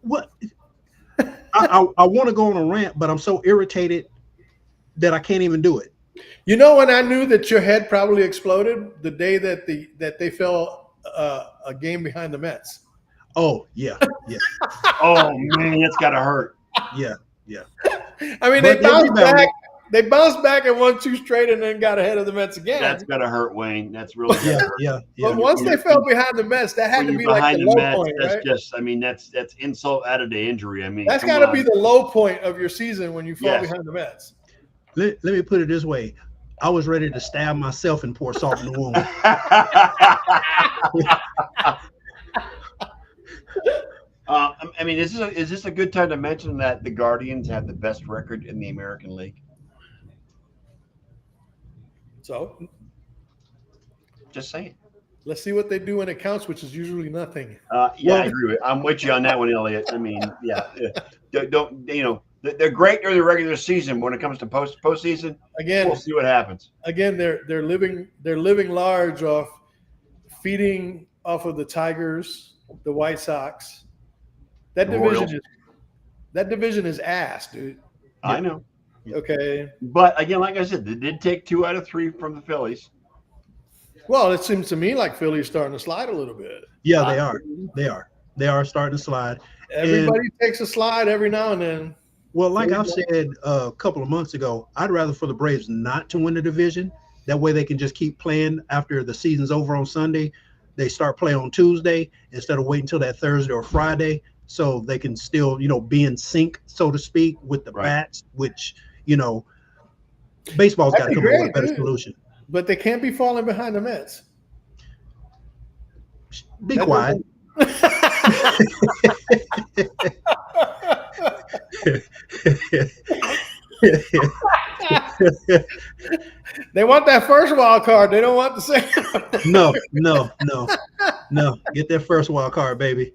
[SPEAKER 4] What? I want to go on a rant, but I'm so irritated that I can't even do it.
[SPEAKER 1] You know when I knew that your head probably exploded? The day that they fell a game behind the Mets.
[SPEAKER 4] Oh, yeah.
[SPEAKER 2] Oh, man, that's got to hurt.
[SPEAKER 4] Yeah.
[SPEAKER 1] I mean,
[SPEAKER 4] But
[SPEAKER 1] they bounced back. They bounced back and won 2 straight and then got ahead of the Mets again.
[SPEAKER 2] That's got to hurt, Wayne. That's really got to hurt.
[SPEAKER 4] Yeah.
[SPEAKER 1] But once they fell behind the Mets, that had to be like the low point,
[SPEAKER 2] that's
[SPEAKER 1] right?
[SPEAKER 2] just, I mean, that's insult added to injury. I mean,
[SPEAKER 1] That's got to be the low point of your season when you fall behind the Mets.
[SPEAKER 4] Let me put it this way. I was ready to stab myself and pour salt in the wound.
[SPEAKER 2] I mean, is this a good time to mention that the Guardians have the best record in the American League?
[SPEAKER 1] So
[SPEAKER 2] Just saying.
[SPEAKER 1] let's see what they do when it counts, which is usually nothing.
[SPEAKER 2] I agree with. I'm with you on that one, Elliot. I mean, don't they're great during the regular season. When it comes to postseason,
[SPEAKER 1] Again,
[SPEAKER 2] we'll see what happens.
[SPEAKER 1] Again, they're living large off feeding off of the Tigers, the White Sox. That division is ass, dude.
[SPEAKER 2] I know.
[SPEAKER 1] Okay.
[SPEAKER 2] But again, like I said, they did take 2 out of 3 from the Phillies.
[SPEAKER 1] Well, it seems to me like Philly's starting to slide a little bit.
[SPEAKER 4] Yeah, they are. They are starting to slide.
[SPEAKER 1] Everybody takes a slide every now and then.
[SPEAKER 4] Well, like I've said a couple of months ago, I'd rather for the Braves not to win the division. That way they can just keep playing after the season's over on Sunday. They start playing on Tuesday instead of waiting until that Thursday or Friday, so they can still, be in sync, so to speak, with the bats, which, baseball's got to come up with a better solution.
[SPEAKER 1] But they can't be falling behind the Mets.
[SPEAKER 4] Be quiet.
[SPEAKER 1] They want that first wild card. They don't want the second.
[SPEAKER 4] No. Get that first wild card, baby.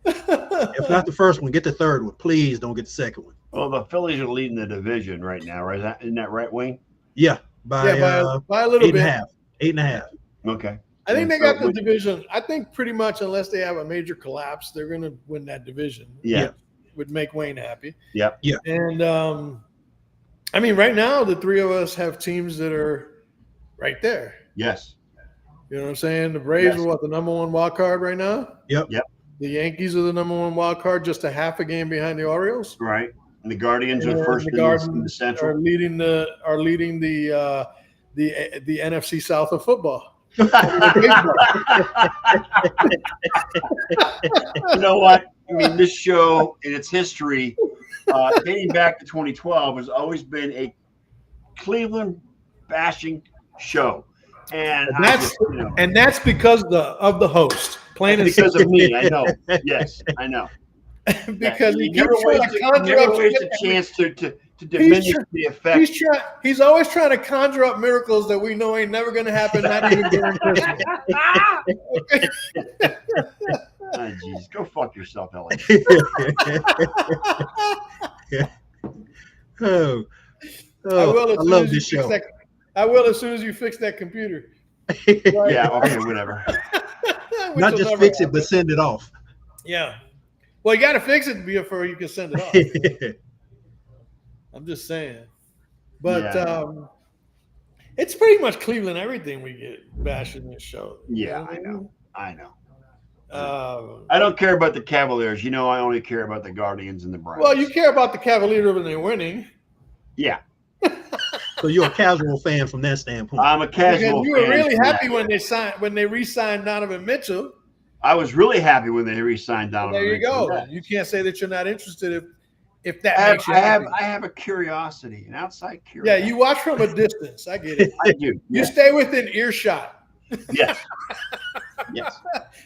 [SPEAKER 4] If not the first one, get the third one. Please don't get the second one.
[SPEAKER 2] Well, the Phillies are leading the division right now, right? Isn't that right, Wayne?
[SPEAKER 4] Yeah. by,
[SPEAKER 1] by a little
[SPEAKER 4] 8.5.
[SPEAKER 1] bit.
[SPEAKER 4] 8.5.
[SPEAKER 2] Okay.
[SPEAKER 1] I think
[SPEAKER 2] And
[SPEAKER 1] they
[SPEAKER 2] so
[SPEAKER 1] got the
[SPEAKER 2] with-
[SPEAKER 1] division. I think pretty much, unless they have a major collapse, they're going to win that division.
[SPEAKER 2] Yeah.
[SPEAKER 1] Would make Wayne happy.
[SPEAKER 2] Yep.
[SPEAKER 4] Yeah.
[SPEAKER 1] And I mean, right now the three of us have teams that are right there.
[SPEAKER 2] Yes.
[SPEAKER 1] You know what I'm saying? The Braves
[SPEAKER 2] Yes.
[SPEAKER 1] are what, the number one wild card right now?
[SPEAKER 4] Yep.
[SPEAKER 2] Yep.
[SPEAKER 1] The Yankees are the number one wild card, just a half a game behind the Orioles.
[SPEAKER 2] Right. And the Guardians
[SPEAKER 1] And
[SPEAKER 2] are first
[SPEAKER 1] the
[SPEAKER 2] in the
[SPEAKER 1] Guardians
[SPEAKER 2] Central.
[SPEAKER 1] are leading the NFC South of football.
[SPEAKER 2] You know what? I mean, this show in its history, dating back to 2012, has always been a Cleveland bashing show, and
[SPEAKER 1] And that's because of the host, plain and
[SPEAKER 2] because
[SPEAKER 1] simple.
[SPEAKER 2] of me. I know. Yes, I know.
[SPEAKER 1] Because
[SPEAKER 2] he
[SPEAKER 1] he
[SPEAKER 2] never
[SPEAKER 1] keeps trying
[SPEAKER 2] wastes,
[SPEAKER 1] to conjure up
[SPEAKER 2] a chance to diminish the effect.
[SPEAKER 1] He's always trying to conjure up miracles that we know ain't never going to happen, not even during Christmas.
[SPEAKER 2] Oh, jeez, go fuck yourself, Ellie.
[SPEAKER 4] Oh,
[SPEAKER 1] I will as
[SPEAKER 4] I
[SPEAKER 1] soon
[SPEAKER 4] love
[SPEAKER 1] as you
[SPEAKER 4] this
[SPEAKER 1] fix
[SPEAKER 4] show.
[SPEAKER 1] that. I will as soon as you fix that computer.
[SPEAKER 2] Yeah, okay, whatever.
[SPEAKER 1] Which
[SPEAKER 4] Not
[SPEAKER 1] will
[SPEAKER 4] just
[SPEAKER 1] never
[SPEAKER 4] fix it,
[SPEAKER 1] happen.
[SPEAKER 4] but send it off.
[SPEAKER 1] Yeah. Well, you got to fix it before you can send it off. I'm just saying. But
[SPEAKER 2] Yeah.
[SPEAKER 1] it's pretty much Cleveland everything we get bashing this show.
[SPEAKER 2] Yeah,
[SPEAKER 1] You know
[SPEAKER 2] I know.
[SPEAKER 1] what I mean?
[SPEAKER 2] I don't care about the Cavaliers. You know, I only care about the Guardians and the Browns.
[SPEAKER 1] Well, you care about the Cavaliers when they're winning.
[SPEAKER 2] Yeah,
[SPEAKER 4] So you're a casual fan from that standpoint.
[SPEAKER 2] I'm a
[SPEAKER 1] Because
[SPEAKER 2] casual.
[SPEAKER 1] you were
[SPEAKER 2] fan
[SPEAKER 1] really
[SPEAKER 2] for
[SPEAKER 1] happy
[SPEAKER 2] that.
[SPEAKER 1] when they re-signed Donovan Mitchell.
[SPEAKER 2] I was really happy when they re-signed Donovan.
[SPEAKER 1] There you
[SPEAKER 2] Mitchell.
[SPEAKER 1] go.
[SPEAKER 2] Yeah.
[SPEAKER 1] You can't say that you're not interested if that
[SPEAKER 2] I
[SPEAKER 1] makes you
[SPEAKER 2] have
[SPEAKER 1] happy.
[SPEAKER 2] a curiosity, an outside
[SPEAKER 1] Yeah,
[SPEAKER 2] curiosity.
[SPEAKER 1] you watch from a distance. I get it.
[SPEAKER 2] I do.
[SPEAKER 1] You
[SPEAKER 2] Yes.
[SPEAKER 1] stay within earshot.
[SPEAKER 2] Yes. Yes.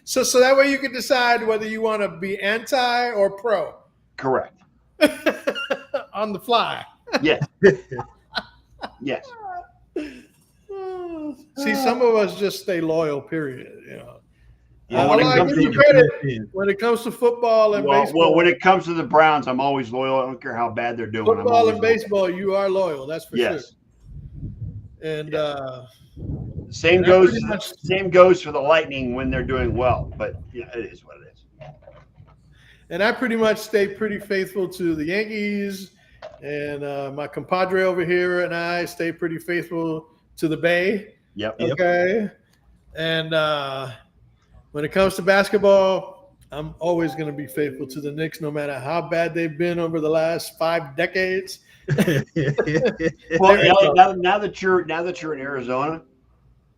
[SPEAKER 1] So that way you can decide whether you want to be anti or pro
[SPEAKER 2] Correct.
[SPEAKER 1] on the fly.
[SPEAKER 2] Yes. Yes.
[SPEAKER 1] See, some of us just stay loyal, period. You know.
[SPEAKER 2] Yeah,
[SPEAKER 1] when,
[SPEAKER 2] when it comes
[SPEAKER 1] give you
[SPEAKER 2] to-
[SPEAKER 1] credit, when it comes to football and baseball,
[SPEAKER 2] Well, when it comes to the Browns, I'm always loyal. I don't care how bad they're doing. I'm
[SPEAKER 1] football
[SPEAKER 2] always
[SPEAKER 1] and
[SPEAKER 2] loyal.
[SPEAKER 1] baseball, you are loyal. That's for
[SPEAKER 2] Yes.
[SPEAKER 1] sure. And
[SPEAKER 2] Same
[SPEAKER 1] And I
[SPEAKER 2] goes.
[SPEAKER 1] pretty much-
[SPEAKER 2] Same goes for the Lightning when they're doing well. But yeah, it is what it is.
[SPEAKER 1] I pretty much stay pretty faithful to the Yankees, and my compadre over here and I stay pretty faithful to the Bay.
[SPEAKER 2] Yep.
[SPEAKER 1] Okay. And when it comes to basketball, I'm always going to be faithful to the Knicks, no matter how bad they've been over the last 5 decades.
[SPEAKER 2] Well, now that you're in Arizona,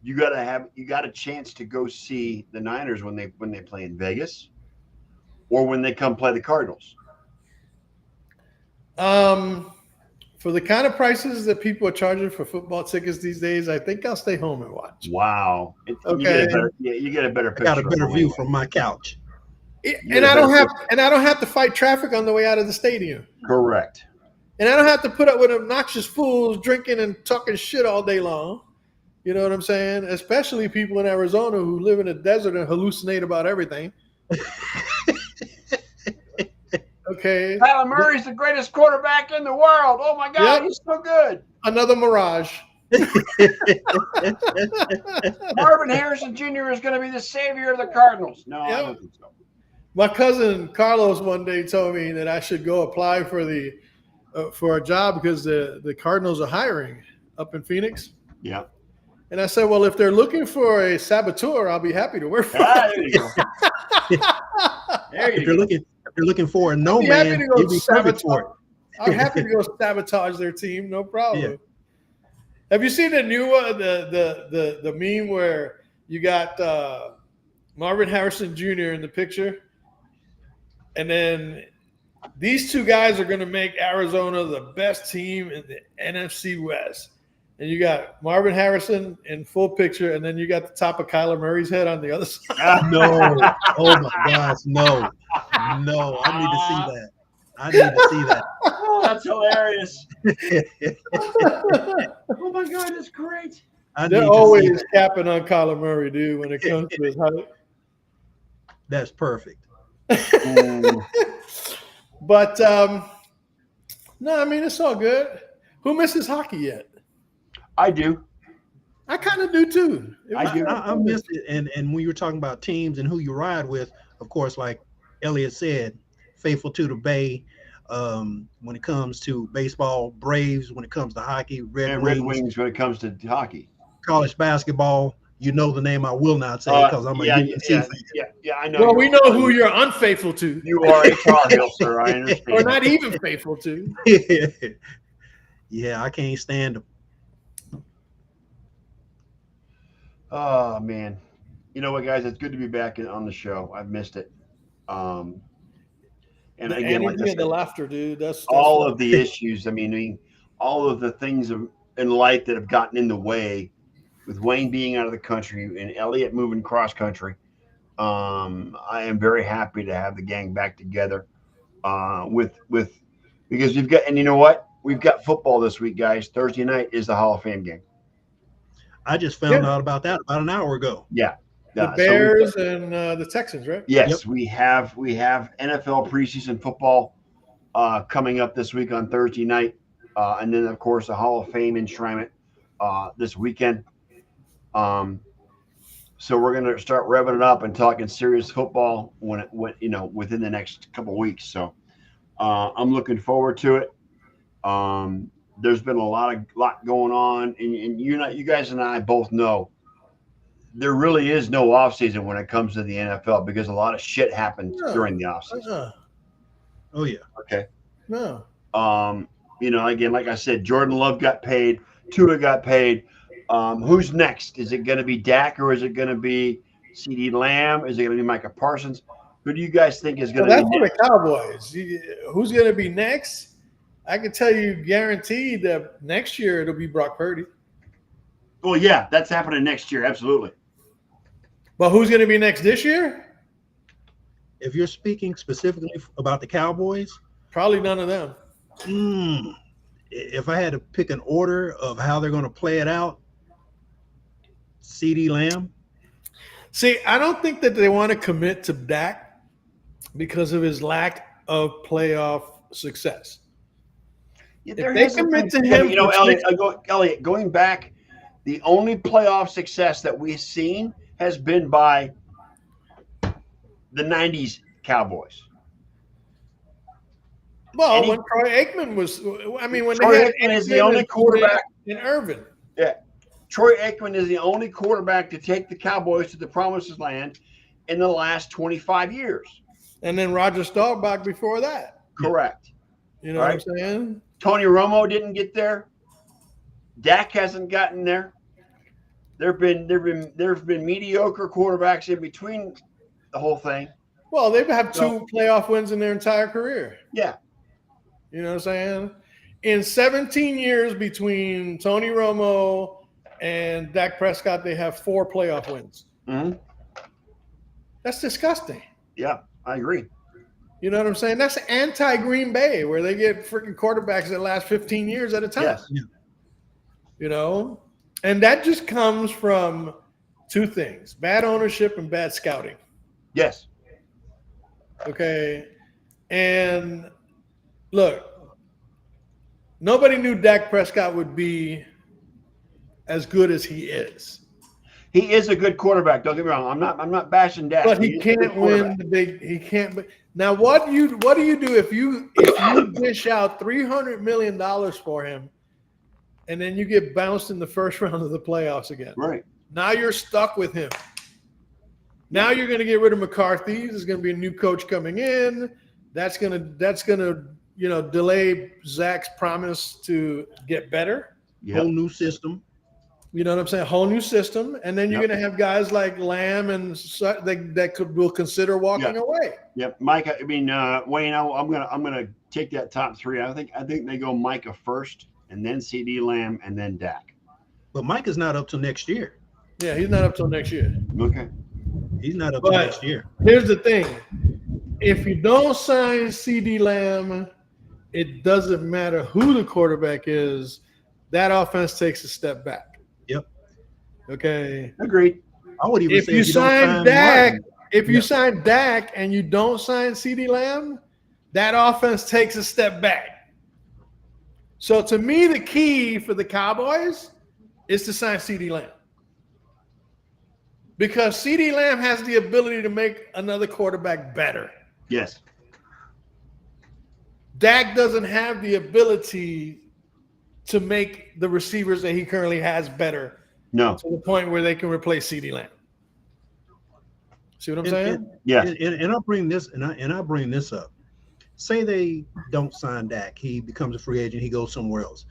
[SPEAKER 2] you got a chance to go see the Niners when they play in Vegas, or when they come play the Cardinals.
[SPEAKER 1] For the kind of prices that people are charging for football tickets these days, I think I'll stay home and watch.
[SPEAKER 2] Wow.
[SPEAKER 1] Okay.
[SPEAKER 2] You get a better
[SPEAKER 4] I
[SPEAKER 2] picture.
[SPEAKER 4] got a
[SPEAKER 2] of
[SPEAKER 4] better
[SPEAKER 2] them
[SPEAKER 4] view
[SPEAKER 2] anyway.
[SPEAKER 4] from my couch.
[SPEAKER 1] And I don't have to fight traffic on the way out of the stadium.
[SPEAKER 2] Correct.
[SPEAKER 1] And I don't have to put up with obnoxious fools drinking and talking shit all day long. You know what I'm saying? Especially people in Arizona who live in the desert and hallucinate about everything. Okay.
[SPEAKER 2] Kyler Murray's the greatest quarterback in the world. Oh my God,
[SPEAKER 1] Yep.
[SPEAKER 2] he's so good.
[SPEAKER 1] Another mirage.
[SPEAKER 2] Marvin Harrison Jr. is going to be the savior of the Cardinals. No, I
[SPEAKER 1] Yep.
[SPEAKER 2] don't think so.
[SPEAKER 1] My cousin Carlos one day told me that I should go apply for for a job because the Cardinals are hiring up in Phoenix.
[SPEAKER 2] Yeah.
[SPEAKER 1] And I said, well, if they're looking for a saboteur, I'll be happy to work for
[SPEAKER 2] Ah,
[SPEAKER 1] them.
[SPEAKER 2] there you go. There
[SPEAKER 4] If
[SPEAKER 2] you
[SPEAKER 4] you're
[SPEAKER 2] go.
[SPEAKER 4] looking for a no
[SPEAKER 1] I'd be happy
[SPEAKER 4] man,
[SPEAKER 1] to go
[SPEAKER 4] you'd be perfect for it.
[SPEAKER 1] I'm happy to go sabotage their team, no problem.
[SPEAKER 4] Yeah.
[SPEAKER 1] Have you seen the new one, the meme where you got Marvin Harrison Jr. in the picture, and then these two guys are going to make Arizona the best team in the NFC West, and you got Marvin Harrison in full picture, and then you got the top of Kyler Murray's head on the other side.
[SPEAKER 4] No. Oh my gosh, no. No, I need to see that. I need to see that.
[SPEAKER 2] Oh, that's hilarious. Oh my God, that's great.
[SPEAKER 4] I need
[SPEAKER 1] They're
[SPEAKER 4] to see
[SPEAKER 1] always
[SPEAKER 4] that.
[SPEAKER 1] capping on Kyler Murray, dude, when it comes to his height.
[SPEAKER 4] That's perfect.
[SPEAKER 1] But no, I mean it's all good. Who misses hockey yet?
[SPEAKER 2] I do.
[SPEAKER 1] I kind of do too.
[SPEAKER 2] I do.
[SPEAKER 4] I miss it. And when you were talking about teams and who you ride with, of course, like Elliot said, faithful to the Bay. When it comes to baseball, Braves. When it comes to hockey, Red
[SPEAKER 2] Wings. When it comes to hockey,
[SPEAKER 4] college basketball. You know the name I will not say because I'm a UNC fan.
[SPEAKER 2] Yeah, I know.
[SPEAKER 1] Well, we know who you're unfaithful to.
[SPEAKER 2] You are a Tar Heel, sir. I understand.
[SPEAKER 1] Or not even faithful to.
[SPEAKER 4] Yeah, I can't stand them.
[SPEAKER 2] Oh man, you know what, guys? It's good to be back on the show. I've missed it. And
[SPEAKER 1] The
[SPEAKER 2] again, like I
[SPEAKER 1] energy and the
[SPEAKER 2] said,
[SPEAKER 1] laughter, dude. That's
[SPEAKER 2] all
[SPEAKER 1] fun.
[SPEAKER 2] of the issues. I mean, all of the things in life that have gotten in the way, with Wayne being out of the country and Elliot moving cross country. I am very happy to have the gang back together. Because we've got, and you know what? We've got football this week, guys. Thursday night is the Hall of Fame game.
[SPEAKER 4] I just found out about that about an hour ago.
[SPEAKER 2] Yeah.
[SPEAKER 1] The Bears and the Texans, right?
[SPEAKER 2] Yes,
[SPEAKER 4] Yep.
[SPEAKER 2] we have NFL preseason football coming up this week on Thursday night, and then of course the Hall of Fame enshrinement this weekend. So we're gonna start revving it up and talking serious football within the next couple of weeks. So I'm looking forward to it. There's been a lot going on, and you guys and I both know there really is no offseason when it comes to the NFL because a lot of shit happens during the offseason.
[SPEAKER 4] Oh yeah.
[SPEAKER 2] Okay.
[SPEAKER 1] No.
[SPEAKER 2] Again, like I said, Jordan Love got paid, Tua got paid. Who's next? Is it going to be Dak or is it going to be CeeDee Lamb? Is it going to be Micah Parsons? Who do you guys think is going to be
[SPEAKER 1] That's for
[SPEAKER 2] next?
[SPEAKER 1] the Cowboys. Who's going to be next? I can tell you guaranteed that next year it'll be Brock Purdy.
[SPEAKER 2] Well, yeah, that's happening next year. Absolutely.
[SPEAKER 1] But who's going to be next this year?
[SPEAKER 4] If you're speaking specifically about the Cowboys,
[SPEAKER 1] Probably none of them.
[SPEAKER 4] If I had to pick an order of how they're going to play it out, CeeDee Lamb.
[SPEAKER 1] See, I don't think that they want to commit to Dak because of his lack of playoff success.
[SPEAKER 2] Yeah,
[SPEAKER 1] If they commit to him,
[SPEAKER 2] Elliot, going back, the only playoff success that we've seen has been by the 90s Cowboys.
[SPEAKER 1] Well, when Troy Aikman was, when
[SPEAKER 2] Troy
[SPEAKER 1] they had
[SPEAKER 2] Aikman is the only quarterback
[SPEAKER 1] in Irvin.
[SPEAKER 2] Yeah, Troy Aikman is the only quarterback to take the Cowboys to the promised land in the last 25 years.
[SPEAKER 1] And then Roger Staubach before that.
[SPEAKER 2] Correct.
[SPEAKER 1] You know what I'm saying?
[SPEAKER 2] Tony Romo didn't get there. Dak hasn't gotten there. There've been mediocre quarterbacks in between the whole thing.
[SPEAKER 1] Well, they've had two playoff wins in their entire career.
[SPEAKER 2] Yeah.
[SPEAKER 1] You know what I'm saying? In 17 years between Tony Romo and Dak Prescott, they have 4 playoff wins.
[SPEAKER 2] Mm-hmm.
[SPEAKER 1] That's disgusting.
[SPEAKER 2] Yeah, I agree.
[SPEAKER 1] You know what I'm saying? That's anti-Green Bay, where they get freaking quarterbacks that last 15 years at a time.
[SPEAKER 2] Yes.
[SPEAKER 1] You know? And that just comes from 2 things, bad ownership and bad scouting.
[SPEAKER 2] Yes.
[SPEAKER 1] Okay. And look, nobody knew Dak Prescott would be as good as he is.
[SPEAKER 2] He is a good quarterback. Don't get me wrong. I'm not bashing Dak.
[SPEAKER 1] But he can't win the big. He can't. Now, what do you do if you dish out $300 million for him, and then you get bounced in the first round of the playoffs again?
[SPEAKER 2] Right.
[SPEAKER 1] Now you're stuck with him. Now you're going to get rid of McCarthy. There's going to be a new coach coming in. That's gonna delay Zach's promise to get better.
[SPEAKER 2] Yep.
[SPEAKER 4] Whole new system.
[SPEAKER 1] You know what I'm saying? Whole new system, and then you're going to have guys like Lamb and will consider walking away.
[SPEAKER 2] Yep, Micah. Wayne. I'm gonna take that top 3. I think they go Micah first, and then CeeDee Lamb, and then Dak.
[SPEAKER 4] But Micah's not up till next year.
[SPEAKER 1] Yeah, he's not up till next year.
[SPEAKER 2] Okay.
[SPEAKER 4] He's not up till next year.
[SPEAKER 1] Here's the thing: if you don't sign CeeDee Lamb, it doesn't matter who the quarterback is. That offense takes a step back.
[SPEAKER 4] Yep.
[SPEAKER 1] Okay.
[SPEAKER 2] Agreed.
[SPEAKER 4] I would even
[SPEAKER 1] If
[SPEAKER 4] say
[SPEAKER 1] you sign Dak,
[SPEAKER 4] Martin,
[SPEAKER 1] sign Dak and you don't sign CeeDee Lamb, that offense takes a step back. So to me, the key for the Cowboys is to sign CeeDee Lamb. Because CeeDee Lamb has the ability to make another quarterback better.
[SPEAKER 2] Yes.
[SPEAKER 1] Dak doesn't have the ability to make the receivers that he currently has better
[SPEAKER 2] No.
[SPEAKER 1] to the point where they can replace CeeDee Lamb. See what I'm saying?
[SPEAKER 2] Yes.
[SPEAKER 4] And I'll bring this and I bring this up. Say they don't sign Dak, he becomes a free agent, he goes somewhere else.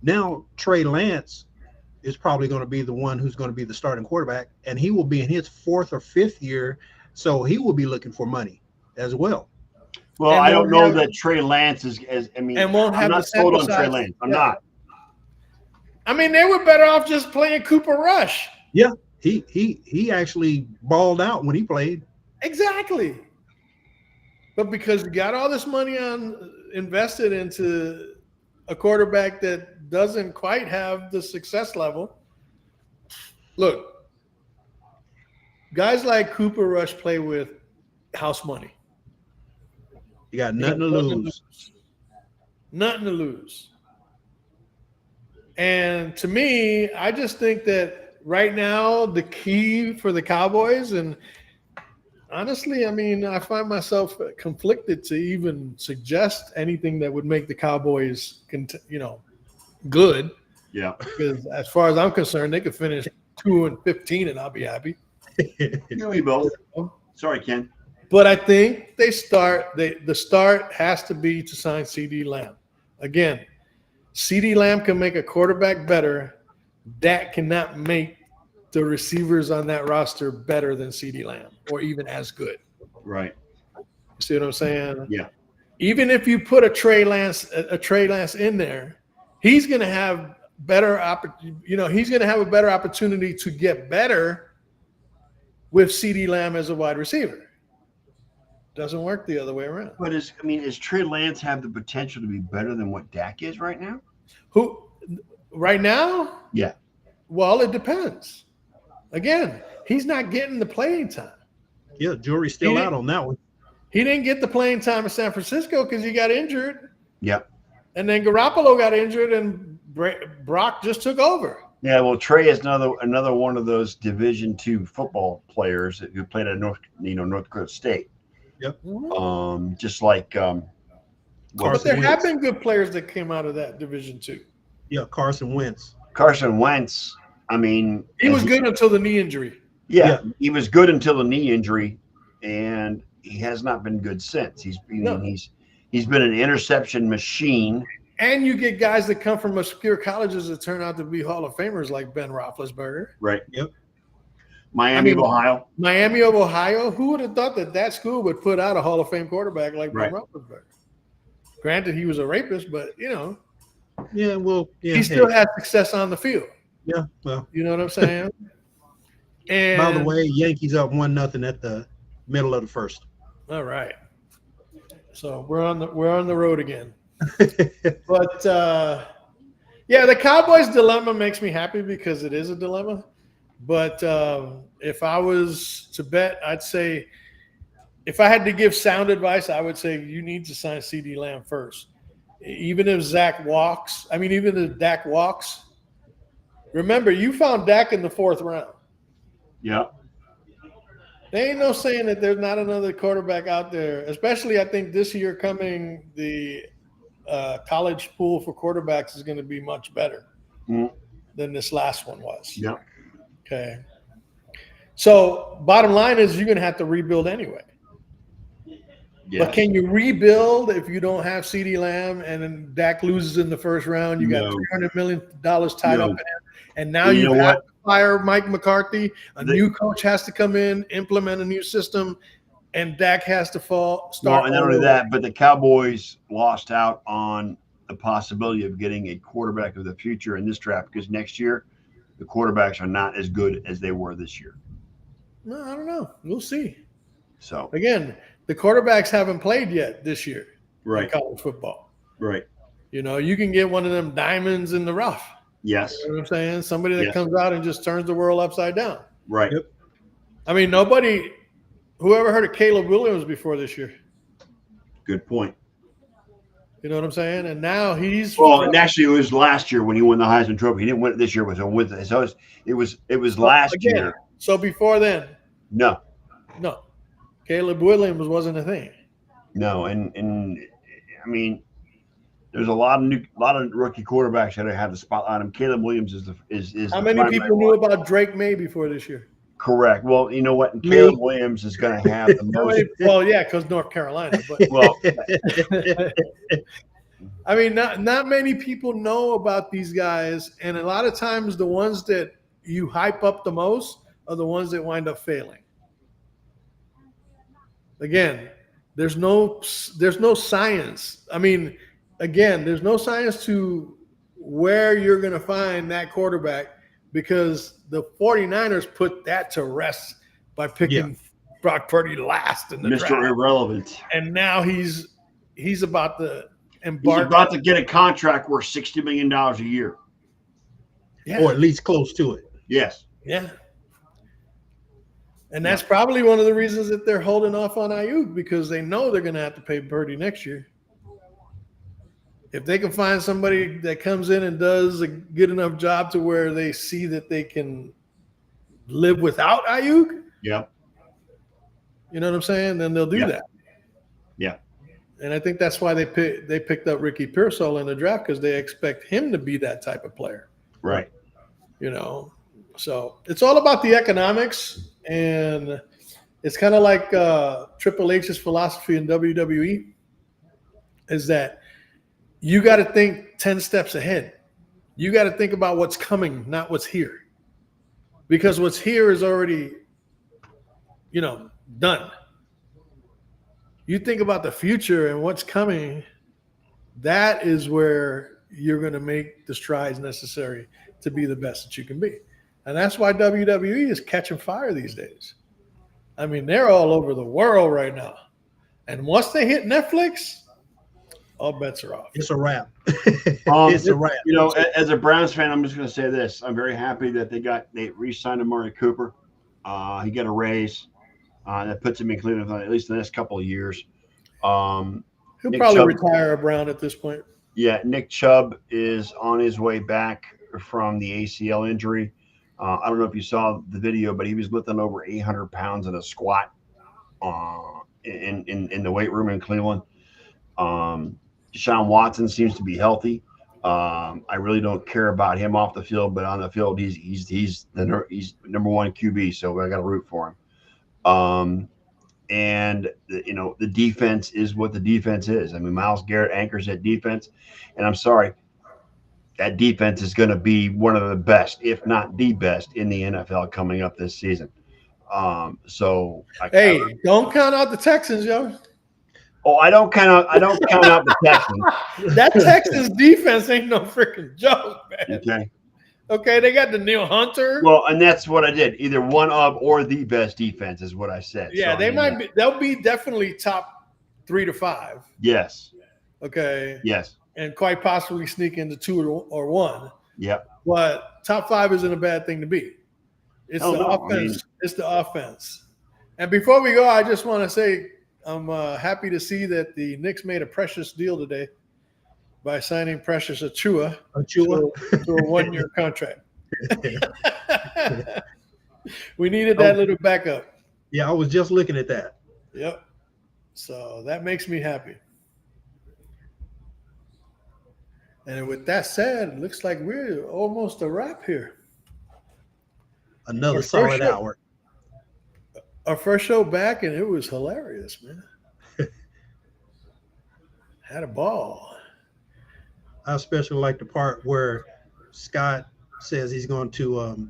[SPEAKER 4] Now Trey Lance is probably going to be the one who's going to be the starting quarterback, and he will be in his 4th or 5th year, so he will be looking for money as well.
[SPEAKER 2] Well,
[SPEAKER 1] And
[SPEAKER 2] I don't know
[SPEAKER 1] won't have-
[SPEAKER 2] that Trey Lance is as I mean,
[SPEAKER 1] And won't have
[SPEAKER 2] I'm not
[SPEAKER 1] the
[SPEAKER 2] sold on
[SPEAKER 1] sample
[SPEAKER 2] Trey
[SPEAKER 1] size.
[SPEAKER 2] Lance. I'm
[SPEAKER 1] Yeah.
[SPEAKER 2] not.
[SPEAKER 1] I mean, they were better off just playing Cooper Rush.
[SPEAKER 4] Yeah, he actually balled out when he played.
[SPEAKER 1] Exactly. But because you got all this money invested into a quarterback that doesn't quite have the success level. Look, guys like Cooper Rush play with house money.
[SPEAKER 4] You got nothing to lose.
[SPEAKER 1] Nothing to lose. And to me, I just think that right now the key for the Cowboys, and honestly, I mean, I find myself conflicted to even suggest anything that would make the Cowboys, good.
[SPEAKER 2] Yeah.
[SPEAKER 1] Because as far as I'm concerned, they could finish 2-15 and I'll be happy.
[SPEAKER 2] You and me both. Sorry, Ken.
[SPEAKER 1] But I think the start has to be to sign CeeDee Lamb. Again, CeeDee Lamb can make a quarterback better. Dak cannot make the receivers on that roster better than CeeDee Lamb or even as good.
[SPEAKER 2] Right.
[SPEAKER 1] You see what I'm saying?
[SPEAKER 2] Yeah.
[SPEAKER 1] Even if you put a Trey Lance in there, he's going to have he's going to have a better opportunity to get better with CeeDee Lamb as a wide receiver. Doesn't work the other way around.
[SPEAKER 2] But does Trey Lance have the potential to be better than what Dak is right now?
[SPEAKER 1] Who right now?
[SPEAKER 2] Yeah.
[SPEAKER 1] Well, it depends. Again, he's not getting the playing time.
[SPEAKER 4] Yeah, jury's still out on that one.
[SPEAKER 1] He didn't get the playing time in San Francisco because he got injured.
[SPEAKER 2] Yep.
[SPEAKER 1] And then Garoppolo got injured and Brock just took over.
[SPEAKER 2] Yeah, well, Trey is another one of those Division II football players who played at North Dakota State.
[SPEAKER 4] Yep.
[SPEAKER 2] Just like
[SPEAKER 1] But there have been good players that came out of that Division II.
[SPEAKER 4] Yeah, Carson Wentz.
[SPEAKER 2] Carson Wentz. I mean,
[SPEAKER 1] He was good until the knee injury.
[SPEAKER 2] Yeah, he was good until the knee injury, and he has not been good since. He's been an interception machine.
[SPEAKER 1] And you get guys that come from obscure colleges that turn out to be Hall of Famers like Ben Roethlisberger.
[SPEAKER 2] Right.
[SPEAKER 4] Yep.
[SPEAKER 2] Miami of Ohio.
[SPEAKER 1] Miami of Ohio. Who would have thought that school would put out a Hall of Fame quarterback like Ben Roethlisberger? Granted, he was a rapist, but
[SPEAKER 4] Yeah, well, yeah.
[SPEAKER 1] he still had success on the field.
[SPEAKER 4] Yeah, well.
[SPEAKER 1] You know what I'm saying? And
[SPEAKER 4] by the way, Yankees up 1-0 at the middle of the first.
[SPEAKER 1] All right. So we're on the road again. But the Cowboys dilemma makes me happy because it is a dilemma. But if I was to bet, I'd say if I had to give sound advice, I would say you need to sign CeeDee Lamb first. Even if Dak walks, remember you found Dak in the 4th round.
[SPEAKER 2] Yeah.
[SPEAKER 1] There ain't no saying that there's not another quarterback out there, especially I think this year coming, the college pool for quarterbacks is going to be much better than this last one was.
[SPEAKER 2] Yeah.
[SPEAKER 1] Okay. So bottom line is you're going to have to rebuild anyway.
[SPEAKER 2] Yes.
[SPEAKER 1] But can you rebuild if you don't have CeeDee Lamb and then Dak loses in the 1st round? You got $300 million tied up in it. And now you have to fire Mike McCarthy. A new coach has to come in, implement a new system, and Dak has to start.
[SPEAKER 2] Well, and not only that, but the Cowboys lost out on the possibility of getting a quarterback of the future in this draft because next year the quarterbacks are not as good as they were this year.
[SPEAKER 1] No, I don't know. We'll see.
[SPEAKER 2] So
[SPEAKER 1] again, the quarterbacks haven't played yet this year in college football.
[SPEAKER 2] Right.
[SPEAKER 1] You can get one of them diamonds in the rough.
[SPEAKER 2] Yes.
[SPEAKER 1] You know what I'm saying? Somebody that comes out and just turns the world upside down.
[SPEAKER 2] Right.
[SPEAKER 4] Yep.
[SPEAKER 1] I mean, whoever heard of Caleb Williams before this year?
[SPEAKER 2] Good point.
[SPEAKER 1] You know what I'm saying? And now he's
[SPEAKER 2] Well, and actually, it was last year when he won the Heisman Trophy. He didn't win it this year. It was last year.
[SPEAKER 1] So before then,
[SPEAKER 2] No,
[SPEAKER 1] Caleb Williams wasn't a thing.
[SPEAKER 2] no, and I mean, there's a lot of rookie quarterbacks that have the spotlight on him. Caleb Williams is
[SPEAKER 1] How
[SPEAKER 2] the
[SPEAKER 1] many
[SPEAKER 2] primary
[SPEAKER 1] people knew
[SPEAKER 2] one.
[SPEAKER 1] about Drake May before this year?
[SPEAKER 2] Correct. Well, you know what? And Caleb Williams is going to have the most.
[SPEAKER 1] Well, yeah, because North Carolina. But
[SPEAKER 2] Well,
[SPEAKER 1] I mean, not many people know about these guys, and a lot of times the ones that you hype up the most are the ones that wind up failing. Again, there's no science. I mean, again, there's no science to where you're going to find that quarterback because the 49ers put that to rest by picking Brock Purdy last in the
[SPEAKER 2] Mr.
[SPEAKER 1] draft.
[SPEAKER 2] Irrelevant.
[SPEAKER 1] And now he's about to
[SPEAKER 2] He's
[SPEAKER 1] embark.
[SPEAKER 2] about to get a contract worth $60 million a year.
[SPEAKER 1] Yeah.
[SPEAKER 4] Or at least close to it.
[SPEAKER 2] Yes.
[SPEAKER 1] Yeah. And that's probably one of the reasons that they're holding off on Ayuk because they know they're going to have to pay Purdy next year. If they can find somebody that comes in and does a good enough job to where they see that they can live without Ayuk,
[SPEAKER 2] Yep.
[SPEAKER 1] you know what I'm saying? Then they'll do
[SPEAKER 2] Yeah.
[SPEAKER 1] that.
[SPEAKER 2] Yeah.
[SPEAKER 1] And I think that's why they picked up Ricky Pearsall in the draft because they expect him to be that type of player.
[SPEAKER 2] Right.
[SPEAKER 1] You know, so it's all about the economics, and it's kind of like Triple H's philosophy in WWE is that you got to think 10 steps ahead. You got to think about what's coming, not what's here, because what's here is already, done. You think about the future and what's coming. That is where you're going to make the strides necessary to be the best that you can be. And that's why WWE is catching fire these days. I mean, they're all over the world right now. And once they hit Netflix, all bets are off.
[SPEAKER 4] It's a wrap. It's a wrap.
[SPEAKER 2] You know, as a Browns fan, I'm just going to say this. I'm very happy that they re-signed Amari Cooper. He got a raise. That puts him in Cleveland for at least the next couple of years.
[SPEAKER 1] He'll
[SPEAKER 2] Nick
[SPEAKER 1] probably
[SPEAKER 2] Chubb-
[SPEAKER 1] retire a Brown at this point.
[SPEAKER 2] Yeah, Nick Chubb is on his way back from the ACL injury. I don't know if you saw the video, but he was lifting over 800 pounds in a squat in the weight room in Cleveland. Deshaun Watson seems to be healthy. I really don't care about him off the field, but on the field, he's number one QB, so I got to root for him. And the defense is what the defense is. I mean, Myles Garrett anchors that defense, and I'm sorry, that defense is going to be one of the best, if not the best, in the NFL coming up this season. Don't count out the Texans, yo. Oh, I don't count out the Texans.
[SPEAKER 1] That Texans defense ain't no freaking joke, man. Okay, they got the Neil Hunter.
[SPEAKER 2] Well, and that's what I did. Either one of or the best defense is what I said.
[SPEAKER 1] Yeah,
[SPEAKER 2] So,
[SPEAKER 1] they'll be definitely top 3 to 5.
[SPEAKER 2] Yes.
[SPEAKER 1] Okay.
[SPEAKER 2] Yes.
[SPEAKER 1] And quite possibly sneak into 2 or 1.
[SPEAKER 2] Yep.
[SPEAKER 1] But top 5 isn't a bad thing to be. It's offense. It's the offense. And before we go, I just want to say I'm happy to see that the Knicks made a Precious deal today by signing Precious Achua to a 1-year contract. We needed that little backup.
[SPEAKER 4] Yeah, I was just looking at that.
[SPEAKER 1] Yep. So that makes me happy. And with that said, it looks like we're almost a wrap here.
[SPEAKER 4] Another solid hour.
[SPEAKER 1] Our first show back, and it was hilarious, man. Had a ball.
[SPEAKER 4] I especially like the part where Scott says he's going to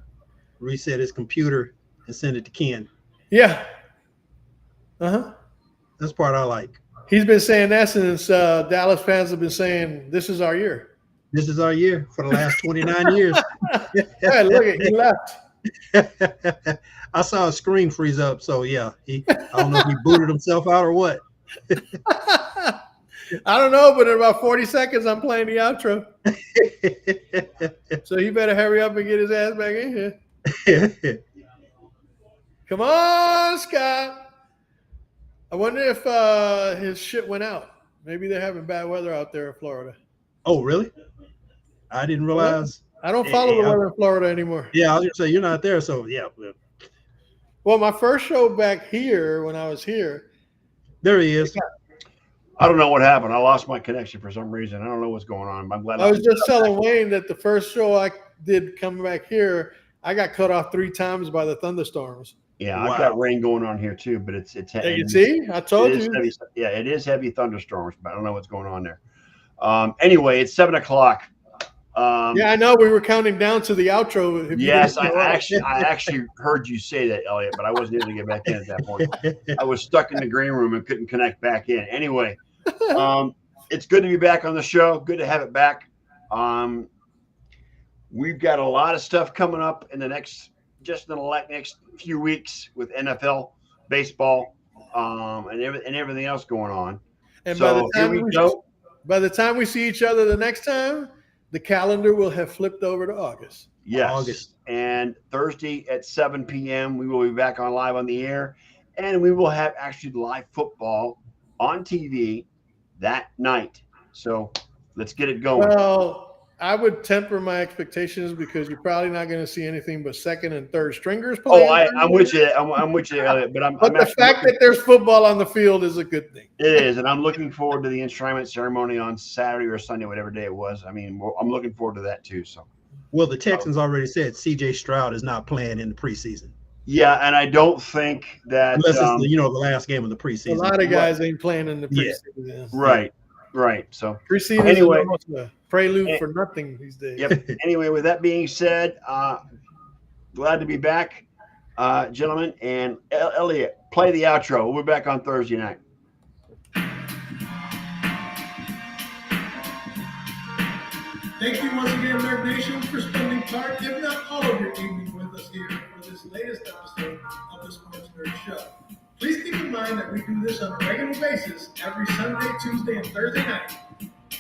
[SPEAKER 4] reset his computer and send it to Ken.
[SPEAKER 1] Yeah. Uh-huh.
[SPEAKER 4] That's the part I like.
[SPEAKER 1] He's been saying that since Dallas fans have been saying, this is our year.
[SPEAKER 4] This is our year for the last 29 years.
[SPEAKER 1] Hey, look, he left.
[SPEAKER 4] I saw a screen freeze up. So, yeah, I don't know if he booted himself out or what.
[SPEAKER 1] I don't know, but in about 40 seconds, I'm playing the outro. So he better hurry up and get his ass back in here. Come on, Scott. I wonder if his shit went out. Maybe they're having bad weather out there in Florida.
[SPEAKER 4] Oh, really? I didn't realize.
[SPEAKER 1] I don't follow the
[SPEAKER 4] Yeah.
[SPEAKER 1] weather in Florida anymore.
[SPEAKER 4] Yeah, I was gonna say you're not there, so yeah.
[SPEAKER 1] Well, my first show back here, when I was here,
[SPEAKER 4] There he is.
[SPEAKER 2] I don't know what happened. I lost my connection for some reason. I don't know what's going on. I'm glad
[SPEAKER 1] I was just telling Wayne that the first show I did coming back here, I got cut off 3 times by the thunderstorms.
[SPEAKER 2] Yeah,
[SPEAKER 4] Wow.
[SPEAKER 2] I've got rain going on here too, but it's
[SPEAKER 1] You can see, I told
[SPEAKER 2] it is
[SPEAKER 1] you.
[SPEAKER 2] heavy, yeah, it is heavy thunderstorms, but I don't know what's going on there. Anyway, it's 7:00.
[SPEAKER 1] Yeah, I know. We were counting down to the outro. If you
[SPEAKER 2] Yes,
[SPEAKER 1] didn't
[SPEAKER 2] I
[SPEAKER 1] know.
[SPEAKER 2] actually heard you say that, Elliot, but I wasn't able to get back in at that point. I was stuck in the green room and couldn't connect back in. Anyway, it's good to be back on the show. Good to have it back. We've got a lot of stuff coming up in the next few weeks with NFL, baseball, and everything else going on.
[SPEAKER 1] And
[SPEAKER 2] So here we go.
[SPEAKER 1] by the time we see each other the next time, the calendar will have flipped over to August.
[SPEAKER 2] Yes.
[SPEAKER 4] August.
[SPEAKER 2] And Thursday at 7 p.m., we will be back on live on the air. And we will have actually live football on TV that night. So let's get it going.
[SPEAKER 1] Well, I would temper my expectations because you're probably not going to see anything but second and third stringers playing.
[SPEAKER 2] I'm with you. I'm with you, Elliot. But
[SPEAKER 1] But the fact that there's football on the field is a good thing.
[SPEAKER 2] it is, and I'm looking forward to the enshrinement ceremony on Saturday or Sunday, whatever day it was. I mean, I'm looking forward to that too. So.
[SPEAKER 4] Well, the Texans already said C.J. Stroud is not playing in the preseason,
[SPEAKER 2] Yeah, and I don't think that
[SPEAKER 4] unless it's the last game of the
[SPEAKER 1] A
[SPEAKER 4] preseason.
[SPEAKER 1] lot of guys ain't playing in the
[SPEAKER 4] Yeah.
[SPEAKER 1] preseason.
[SPEAKER 2] right. So
[SPEAKER 1] Preseason
[SPEAKER 2] Anyway.
[SPEAKER 1] is almost a prelude for nothing these days.
[SPEAKER 2] Yep. Anyway, with that being said, glad to be back, gentlemen. And Elliot, play the outro. We'll be back on Thursday night.
[SPEAKER 3] Thank you once again, Nerd Nation, for spending part, if not all of your evening with us here for this latest episode of the Sports Nerd Show. Please keep in mind that we do this on a regular basis every Sunday, Tuesday, and Thursday night.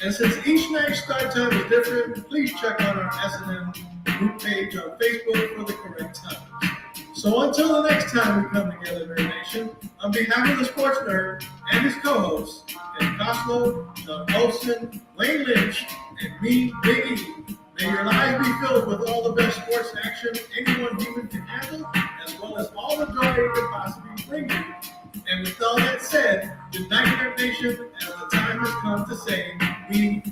[SPEAKER 3] And since each night's start time is different, please check out our S&M group page on Facebook for the correct times. So until the next time we come together, Nerd Nation, on behalf of the Sports Nerd and his co-hosts, Ken Coslow, Doug Olson, Wayne Lynch, and me, Big E, may your lives be filled with all the best sports action anyone human can handle, as well as all the joy it could possibly bring you. And with all that said, good night, Nerd Nation, as the time has come to say, we